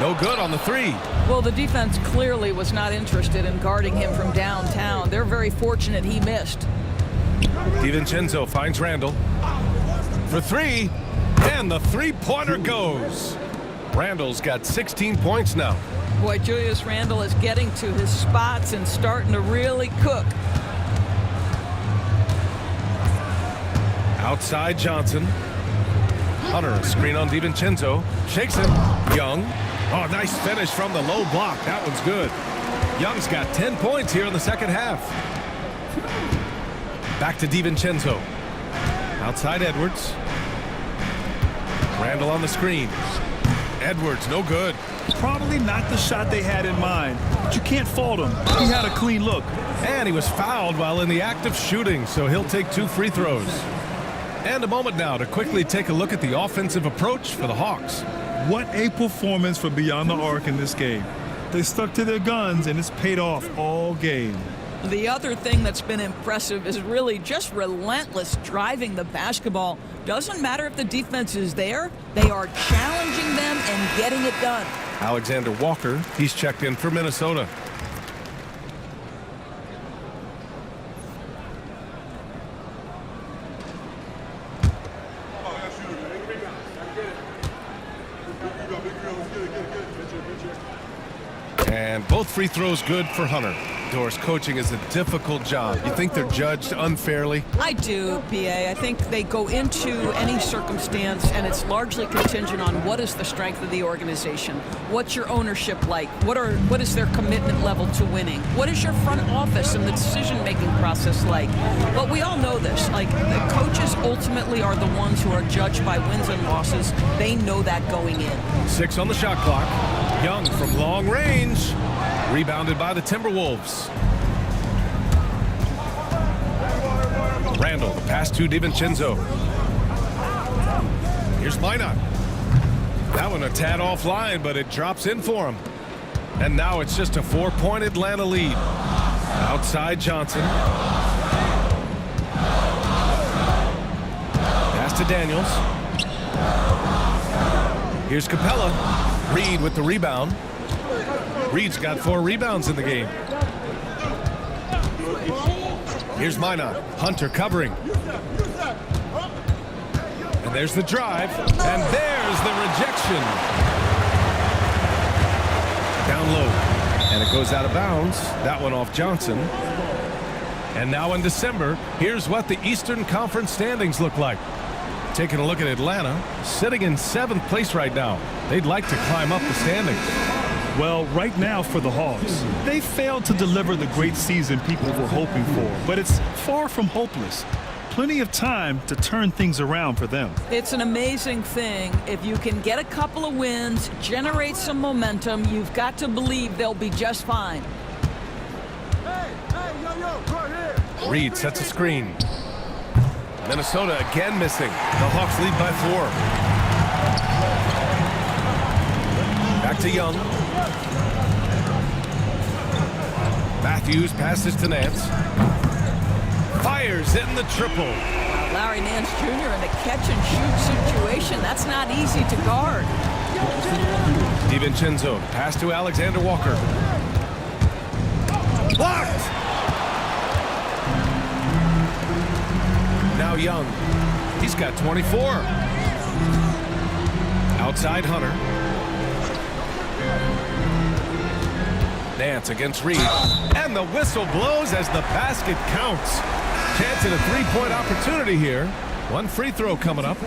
No good on the 3. Well, the defense clearly was not interested in guarding him from downtown. They're very fortunate he missed. DiVincenzo finds Randall for 3, and the 3-pointer goes. Randall's got 16 points now. Boy, Julius Randle is getting to his spots and starting to really cook. Outside Johnson. Hunter, a screen on DiVincenzo. Shakes it. Young. Oh, nice finish from the low block. That one's good. Young's got 10 points here in the second half. Back to DiVincenzo. Outside Edwards. Randall on the screen. Edwards, no good. Probably not the shot they had in mind, but you can't fault him. He had a clean look. And he was fouled while in the act of shooting, so he'll take 2 free throws. And a moment now to quickly take a look at the offensive approach for the Hawks. What a performance for Beyond the Arc in this game. They stuck to their guns, and it's paid off all game. The other thing that's been impressive is really just relentless driving the basketball. Doesn't matter if the defense is there, they are challenging them and getting it done. Alexander Walker, he's checked in for Minnesota. And both free throws good for Hunter. Doris, coaching is a difficult job. You think they're judged unfairly? I do, BA. I think they go into any circumstance, and it's largely contingent on what is the strength of the organization. What's your ownership like? What is their commitment level to winning? What is your front office and the decision-making process like? But we all know this. Like, the coaches ultimately are the ones who are judged by wins and losses. They know that going in. 6 on the shot clock. Young from long range. Rebounded by the Timberwolves. Randall, the pass to DiVincenzo. Here's Minot. That one a tad offline, but it drops in for him. And now it's just a 4-point Atlanta lead. Outside Johnson. Pass to Daniels. Here's Capella. Reed with the rebound. Reed's got 4 rebounds in the game. Here's Minot. Hunter covering. And there's the drive. And there's the rejection. Down low. And it goes out of bounds. That one off Johnson. And now in December, here's what the Eastern Conference standings look like. Taking a look at Atlanta, sitting in 7th place right now. They'd like to climb up the standings. Well, right now for the Hawks, they failed to deliver the great season people were hoping for, but it's far from hopeless. Plenty of time to turn things around for them. It's an amazing thing. If you can get a couple of wins, generate some momentum, you've got to believe they'll be just fine. Reed sets a screen. Minnesota again missing. The Hawks lead by 4. Back to Young. Matthews passes to Nance. Fires in the triple. Larry Nance Jr. in a catch-and-shoot situation. That's not easy to guard. DiVincenzo, pass to Alexander Walker. Blocked! Now Young. He's got 24. Outside Hunter. Nance against Reed. And the whistle blows as the basket counts. Chance at a three-point opportunity here. One free throw coming up.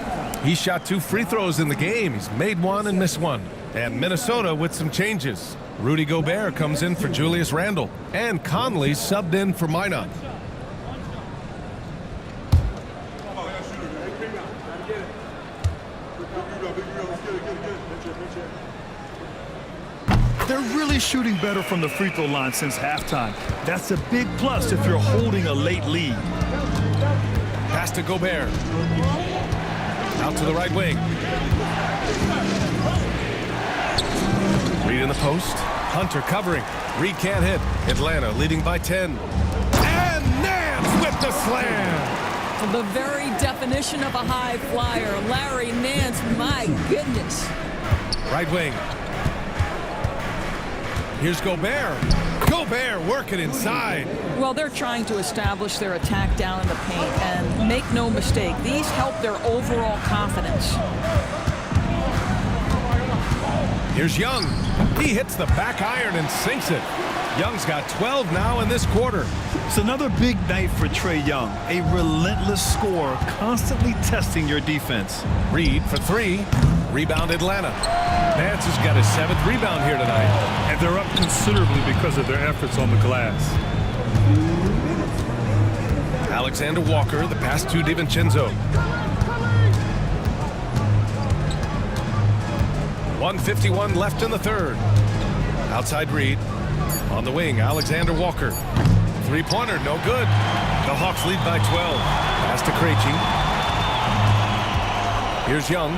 He shot 2 free throws in the game. He's made 1 and missed 1. And Minnesota with some changes. Rudy Gobert comes in for Julius Randle. And Conley subbed in for Minot. They're really shooting better from the free throw line since halftime. That's a big plus if you're holding a late lead. Pass to Gobert. Out to the right wing. Reed in the post. Hunter covering. Reed can't hit. Atlanta leading by 10. And Nance with the slam. The very definition of a high flyer. Larry Nance, my goodness. Right wing. Here's Gobert. Gobert working inside. Well, they're trying to establish their attack down in the paint, and make no mistake, these help their overall confidence. Here's Young. He hits the back iron and sinks it. Young's got 12 now in this quarter. It's another big night for Trae Young. A relentless scorer, constantly testing your defense. Reed for 3. Rebound Atlanta. Nance has got his 7th rebound here tonight. And they're up considerably because of their efforts on the glass. Alexander Walker, the pass to DiVincenzo. 1:51 left in the third. Outside Reed. On the wing, Alexander Walker. Three-pointer, no good. The Hawks lead by 12. Pass to Krejci. Here's Young.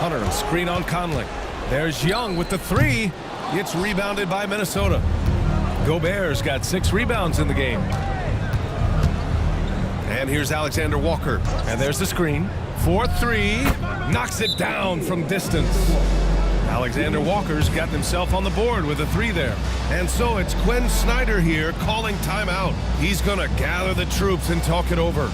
Hunter, a screen on Conley. There's Young with the 3. It's rebounded by Minnesota. Gobert's got 6 rebounds in the game. And here's Alexander Walker. And there's the screen. 4-3. Knocks it down from distance. Alexander Walker's got himself on the board with a 3 there. And so it's Quinn Snyder here calling timeout. He's going to gather the troops and talk it over.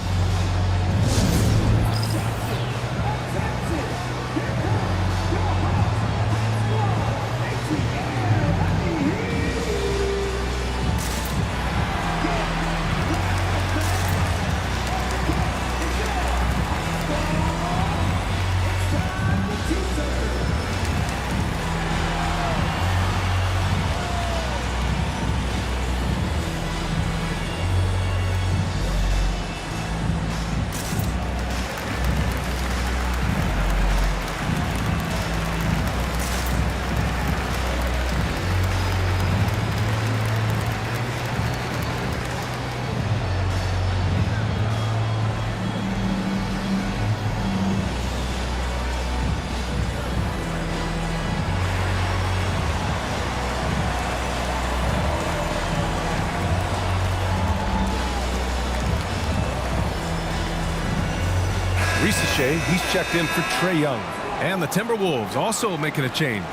He's checked in for Trae Young. And the Timberwolves also making a change.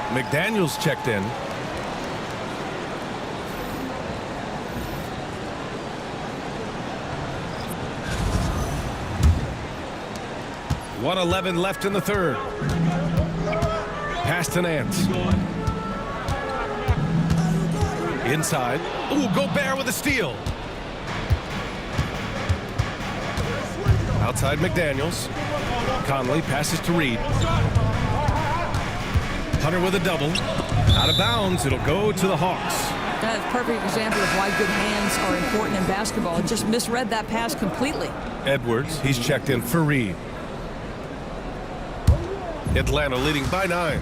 McDaniels checked in. .111 left in the third. Pass to Nance. Inside. Ooh, Gobert with a steal. Outside McDaniels. Conley passes to Reed. Hunter with a double. Out of bounds. It'll go to the Hawks. That's a perfect example of why good hands are important in basketball. Just misread that pass completely. Edwards, he's checked in for Reed. Atlanta leading by 9.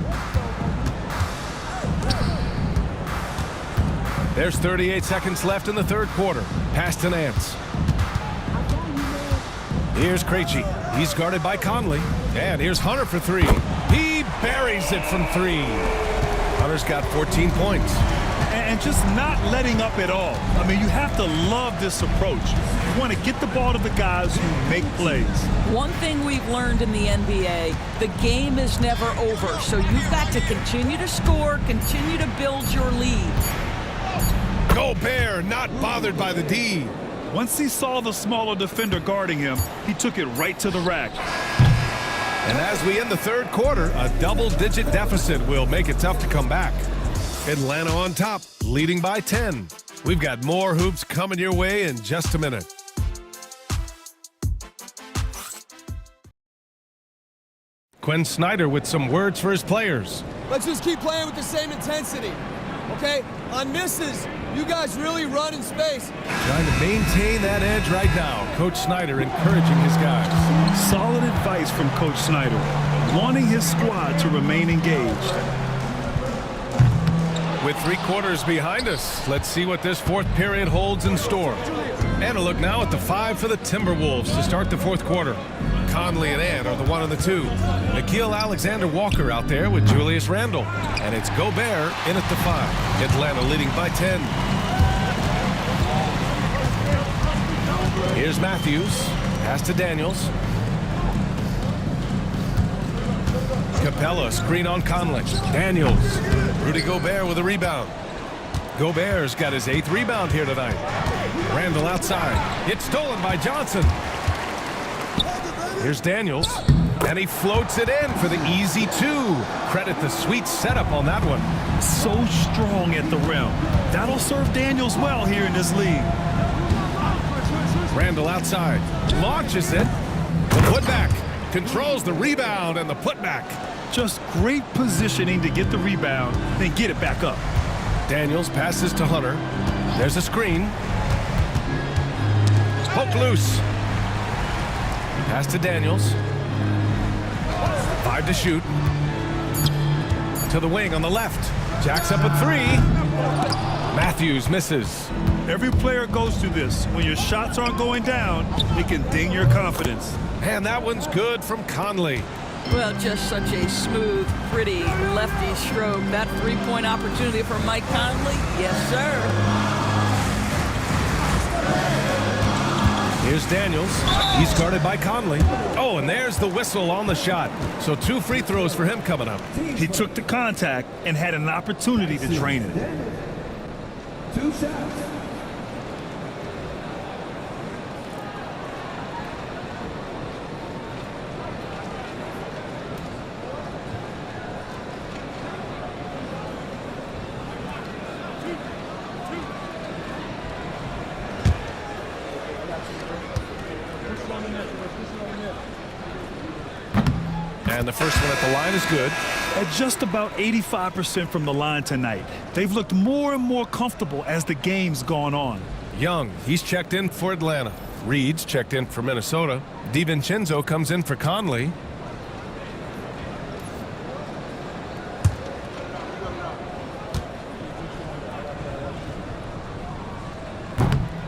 There's 38 seconds left in the third quarter. Pass to Nance. Here's Krejci. He's guarded by Conley. And here's Hunter for three. He buries it from three. Hunter's got 14 points. And just not letting up at all. I mean, you have to love this approach. You want to get the ball to the guys who make plays. One thing we've learned in the NBA, the game is never over. So you've got to continue to score, continue to build your lead. Gobert not bothered by the D. Once he saw the smaller defender guarding him, he took it right to the rack. And as we end the third quarter, a double-digit deficit will make it tough to come back. Atlanta on top, leading by 10. We've got more hoops coming your way in just a minute. Quinn Snyder with some words for his players. Let's just keep playing with the same intensity, okay? On misses, you guys really run in space. Trying to maintain that edge right now. Coach Snyder encouraging his guys. Solid advice from Coach Snyder, wanting his squad to remain engaged. With 3 quarters behind us, let's see what this fourth period holds in store. And a look now at the 5 for the Timberwolves to start the fourth quarter. Conley and Ant are the 1 and the 2. Nickeil Alexander-Walker out there with Julius Randle. And it's Gobert in at the 5. Atlanta leading by 10. Here's Matthews. Pass to Daniels. Capella screen on Conley. Daniels. Rudy Gobert with a rebound. Gobert's got his 8th rebound here tonight. Randle outside. It's stolen by Johnson. Here's Daniels. And he floats it in for the easy 2. Credit the sweet setup on that one. So strong at the rim. That'll serve Daniels well here in this league. Randle outside. Launches it. The putback. Controls the rebound and the putback. Just great positioning to get the rebound, then get it back up. Daniels passes to Hunter. There's a screen. Poke loose. Pass to Daniels. 5 to shoot. To the wing on the left. Jacks up a 3. Matthews misses. Every player goes through this. When your shots aren't going down, it can ding your confidence. And that one's good from Conley. Well, just such a smooth, pretty lefty stroke. That three-point opportunity for Mike Conley? Yes, sir. Here's Daniels. He's guarded by Conley. Oh, and there's the whistle on the shot. So 2 free throws for him coming up. He took the contact and had an opportunity to drain it. 2 shots. And the first one at the line is good. At just about 85% from the line tonight. They've looked more and more comfortable as the game's gone on. Young, he's checked in for Atlanta. Reed's checked in for Minnesota. DiVincenzo comes in for Conley.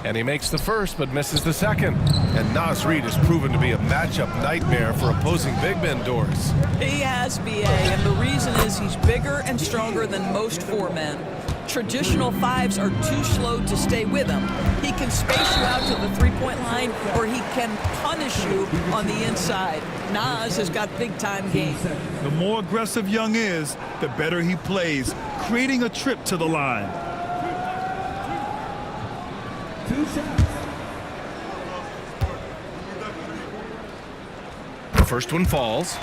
And he makes the first, but misses the second. And Naz Reid has proven to be a matchup nightmare for opposing big men, Doris. He has, BA, and the reason is he's bigger and stronger than most 4 men. Traditional 5s are too slow to stay with him. He can space you out to the three-point line, or he can punish you on the inside. Naz has got big-time game. The more aggressive Young is, the better he plays, creating a trip to the line. 2 shots. The first one falls.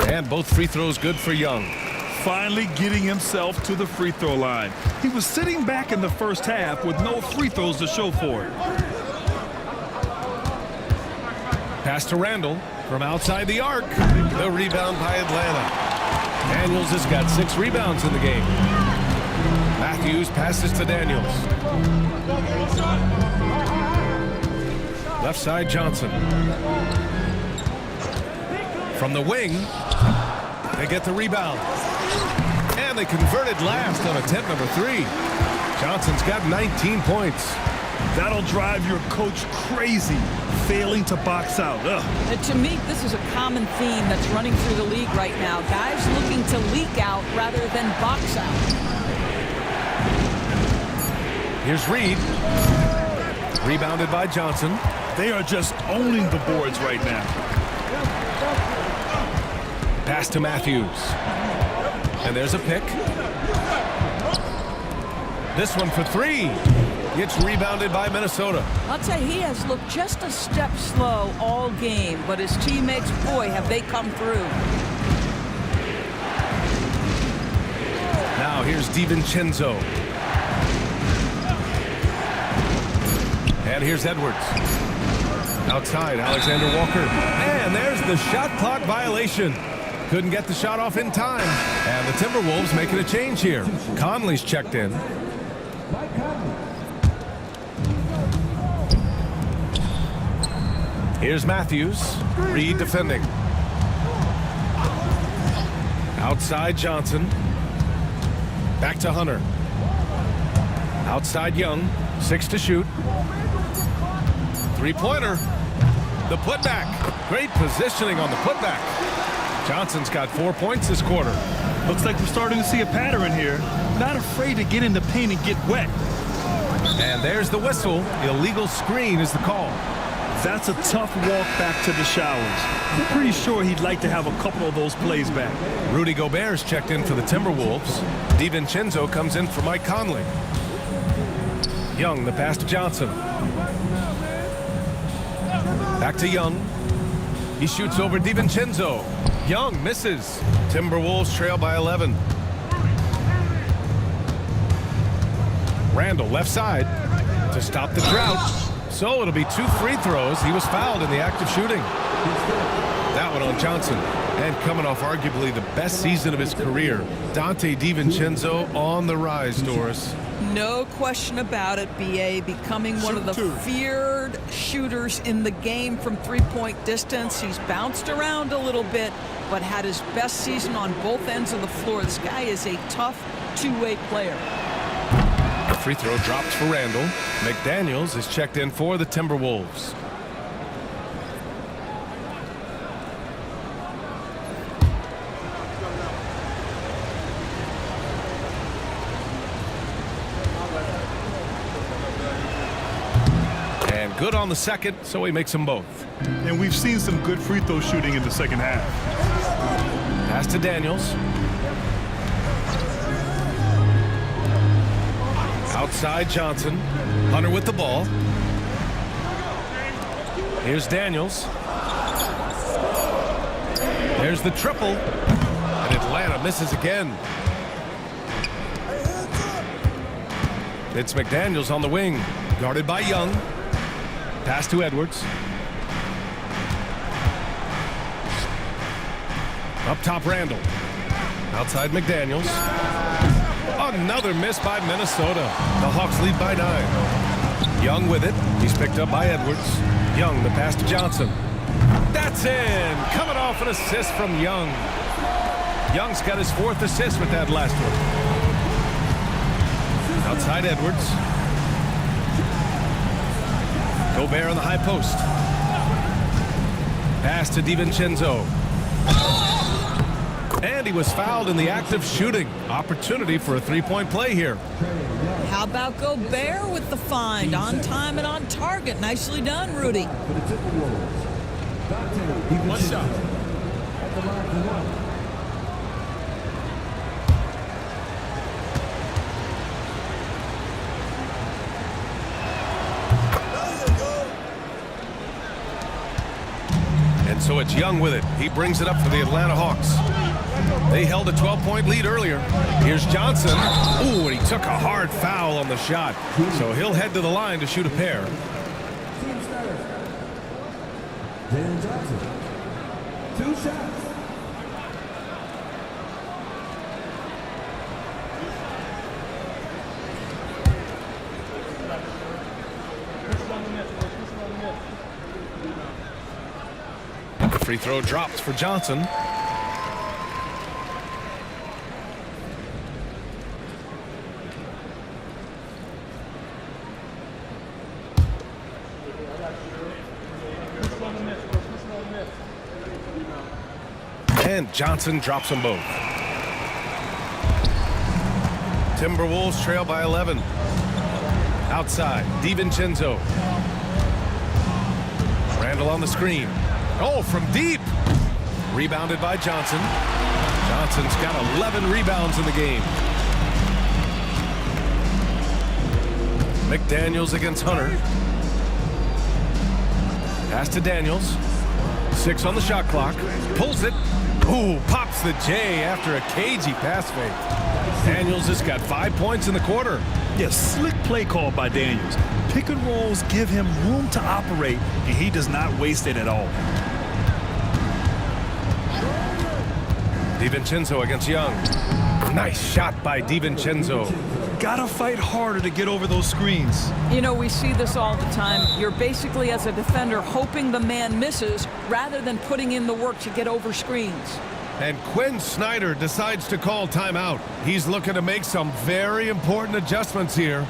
And both free throws good for Young. Finally getting himself to the free throw line. He was sitting back in the first half with no free throws to show for it. Pass to Randle from outside the arc. The rebound by Atlanta. Daniels has got 6 rebounds in the game. Matthews passes to Daniels. Left side, Johnson. From the wing, they get the rebound. And they converted last on attempt number 3. Johnson's got 19 points. That'll drive your coach crazy, failing to box out. And to me, this is a common theme that's running through the league right now. Guys looking to leak out rather than box out. Here's Reed. Rebounded by Johnson. They are just owning the boards right now. Pass to Matthews. And there's a pick. This one for 3. It's rebounded by Minnesota. I'll tell you, he has looked just a step slow all game, but his teammates, boy, have they come through. Now here's DiVincenzo. And here's Edwards. Outside, Alexander Walker. And there's the shot clock violation. Couldn't get the shot off in time. And the Timberwolves making a change here. Conley's checked in. Here's Matthews. Reed defending. Outside Johnson. Back to Hunter. Outside Young. 6 to shoot. Three-pointer. The putback. Great positioning on the putback. Johnson's got 4 points this quarter. Looks like we're starting to see a pattern here. Not afraid to get in the paint and get wet. And there's the whistle. Illegal screen is the call. That's a tough walk back to the showers. I'm pretty sure he'd like to have a couple of those plays back. Rudy Gobert's checked in for the Timberwolves. DiVincenzo comes in for Mike Conley. Young, the pass to Johnson. Back to Young. He shoots over DiVincenzo. Young misses. Timberwolves trail by 11. Randall left side to stop the drought. So it'll be 2 free throws. He was fouled in the act of shooting. That one on Johnson. And coming off arguably the best season of his career, Dante DiVincenzo on the rise, Doris. No question about it, B.A. becoming one of the feared shooters in the game from three-point distance. He's bounced around a little bit, but had his best season on both ends of the floor. This guy is a tough two-way player. The free throw drops for Randall. McDaniels is checked in for the Timberwolves. Good on the second, so he makes them both. And we've seen some good free throw shooting in the second half. Pass to Daniels. Outside Johnson. Hunter with the ball. Here's Daniels. There's the triple. And Atlanta misses again. It's McDaniels on the wing. Guarded by Young. Pass to Edwards. Up top, Randall. Outside, McDaniels. Another miss by Minnesota. The Hawks lead by 9. Young with it. He's picked up by Edwards. Young, the pass to Johnson. That's in. Coming off an assist from Young. Young's got his 4th assist with that last one. Outside, Edwards. Gobert on the high post. Pass to DiVincenzo. And he was fouled in the act of shooting. Opportunity for a 3-point play here. How about Gobert with the find? On time and on target. Nicely done, Rudy. One shot. So it's Young with it. He brings it up for the Atlanta Hawks. They held a 12-point lead earlier. Here's Johnson. Ooh, and he took a hard foul on the shot. So he'll head to the line to shoot a pair. Team starter. Jalen Johnson. 2 shots. Free throw drops for Johnson. And Johnson drops them both. Timberwolves trail by 11. Outside, DiVincenzo. Randall on the screen. Oh, from deep. Rebounded by Johnson. Johnson's got 11 rebounds in the game. McDaniels against Hunter. Pass to Daniels. 6 on the shot clock. Pulls it. Ooh, pops the J after a cagey pass fake. Daniels has got 5 points in the quarter. Yes, slick play call by Daniels. Pick and rolls give him room to operate, and he does not waste it at all. DiVincenzo against Young. Nice shot by DiVincenzo. Gotta fight harder to get over those screens. You know, we see this all the time. You're basically, as a defender, hoping the man misses rather than putting in the work to get over screens. And Quinn Snyder decides to call timeout. He's looking to make some very important adjustments here.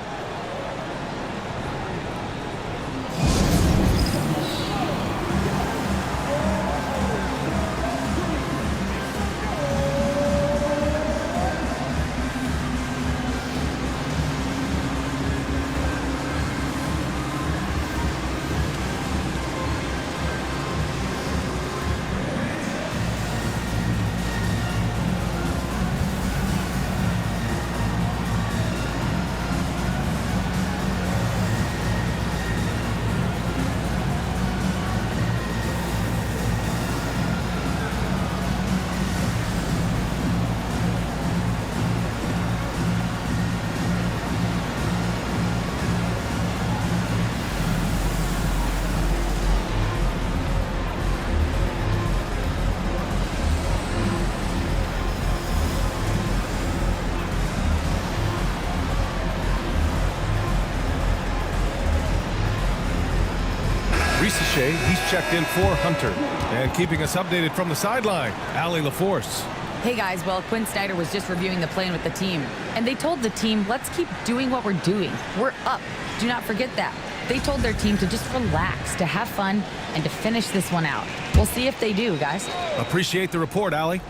He's checked in for Hunter. And keeping us updated from the sideline, Allie LaForce. Hey guys, well, Quinn Snyder was just reviewing the plan with the team. And they told the team, let's keep doing what we're doing. We're up. Do not forget that. They told their team to just relax, to have fun, and to finish this one out. We'll see if they do, guys. Appreciate the report, Allie.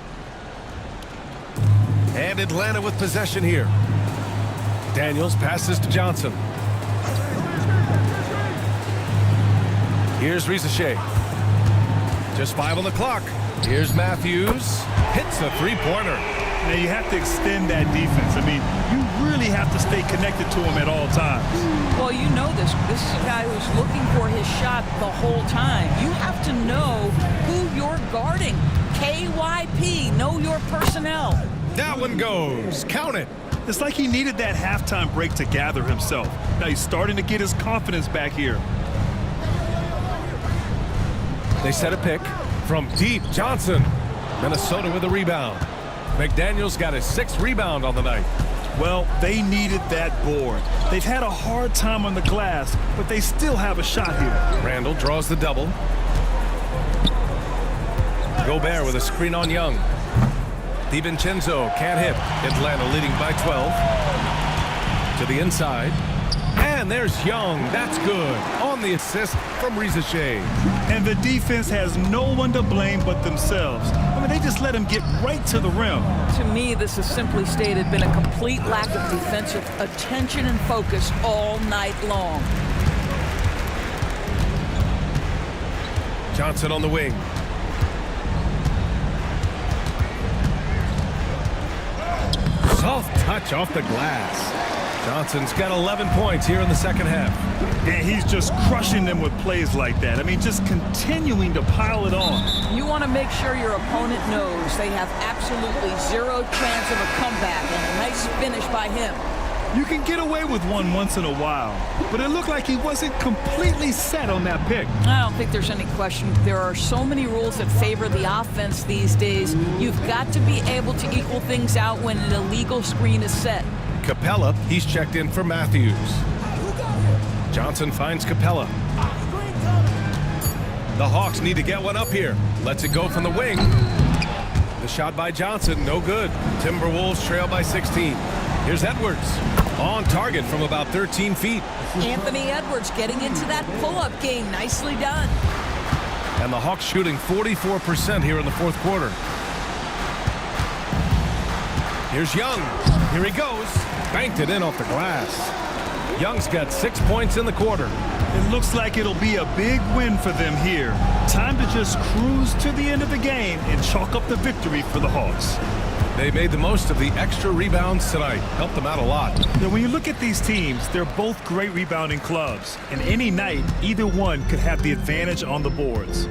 And Atlanta with possession here. Daniels passes to Johnson. Here's Risache. Just 5 on the clock. Here's Matthews. Hits a three-pointer. Now you have to extend that defense. I mean, you really have to stay connected to him at all times. Well, you know this. This is a guy who's looking for his shot the whole time. You have to know who you're guarding. KYP, know your personnel. That one goes. Count it. It's like he needed that halftime break to gather himself. Now he's starting to get his confidence back here. They set a pick from deep. Johnson. Minnesota with a rebound. McDaniels got his 6th rebound on the night. Well, they needed that board. They've had a hard time on the glass, but they still have a shot here. Randall draws the double. Gobert with a screen on Young. DiVincenzo can't hit. Atlanta leading by 12. To the inside. And there's Young. That's good. On the assist from Risache. And the defense has no one to blame but themselves. I mean, they just let him get right to the rim. To me, this has simply stated been a complete lack of defensive attention and focus all night long. Johnson on the wing. Soft touch off the glass. Johnson's got 11 points here in the second half. And he's just crushing them with plays like that. I mean, just continuing to pile it on. You want to make sure your opponent knows they have absolutely zero chance of a comeback, and a nice finish by him. You can get away with one once in a while, but it looked like he wasn't completely set on that pick. I don't think there's any question. There are so many rules that favor the offense these days. You've got to be able to equal things out when an illegal screen is set. Capella, he's checked in for Matthews. Johnson finds Capella. The Hawks need to get one up here. Lets it go from the wing. The shot by Johnson, no good. Timberwolves trail by 16. Here's Edwards. On target from about 13 feet. Anthony Edwards getting into that pull-up game. Nicely done. And the Hawks shooting 44% here in the fourth quarter. Here's Young. Here he goes. Banked it in off the glass. Young's got 6 points in the quarter. It looks like it'll be a big win for them here. Time to just cruise to the end of the game and chalk up the victory for the Hawks. They made the most of the extra rebounds tonight. Helped them out a lot. Now, when you look at these teams, they're both great rebounding clubs. And any night, either one could have the advantage on the boards.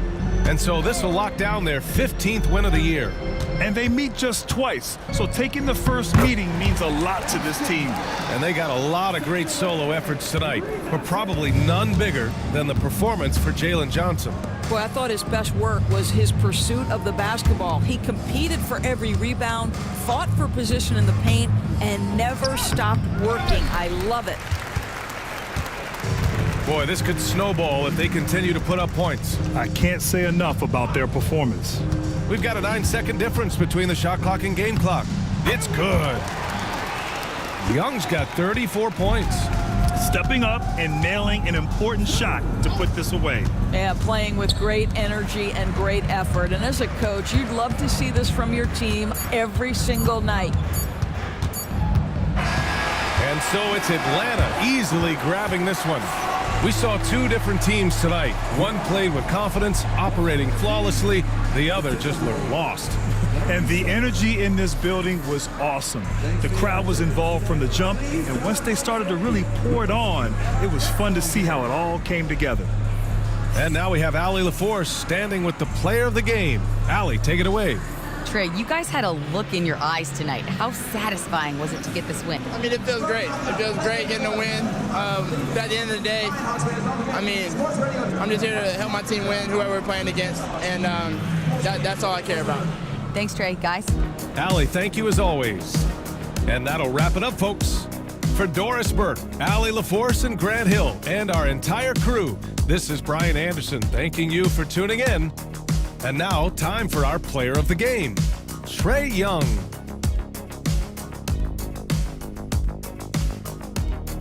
And so this will lock down their 15th win of the year. And they meet just twice, so taking the first meeting means a lot to this team. And they got a lot of great solo efforts tonight, but probably none bigger than the performance for Jalen Johnson. Boy, I thought his best work was his pursuit of the basketball. He competed for every rebound, fought for position in the paint, and never stopped working. I love it. Boy, this could snowball if they continue to put up points. I can't say enough about their performance. We've got a 9-second difference between the shot clock and game clock. It's good. Young's got 34 points. Stepping up and nailing an important shot to put this away. Yeah, playing with great energy and great effort. And as a coach, you'd love to see this from your team every single night. And so it's Atlanta easily grabbing this one. We saw two different teams tonight. One played with confidence, operating flawlessly. The other just looked lost. And the energy in this building was awesome. The crowd was involved from the jump, and once they started to really pour it on, it was fun to see how it all came together. And now we have Allie LaForce standing with the player of the game. Allie, take it away. Trey, you guys had a look in your eyes tonight. How satisfying was it to get this win? I mean, it feels great. It feels great getting a win. But at the end of the day, I mean, I'm just here to help my team win, whoever we're playing against, and that's all I care about. Thanks, Trey. Guys? Allie, thank you as always. And that'll wrap it up, folks. For Doris Burke, Allie LaForce, and Grant Hill, and our entire crew, this is Brian Anderson thanking you for tuning in. And now, time for our player of the game, Trae Young.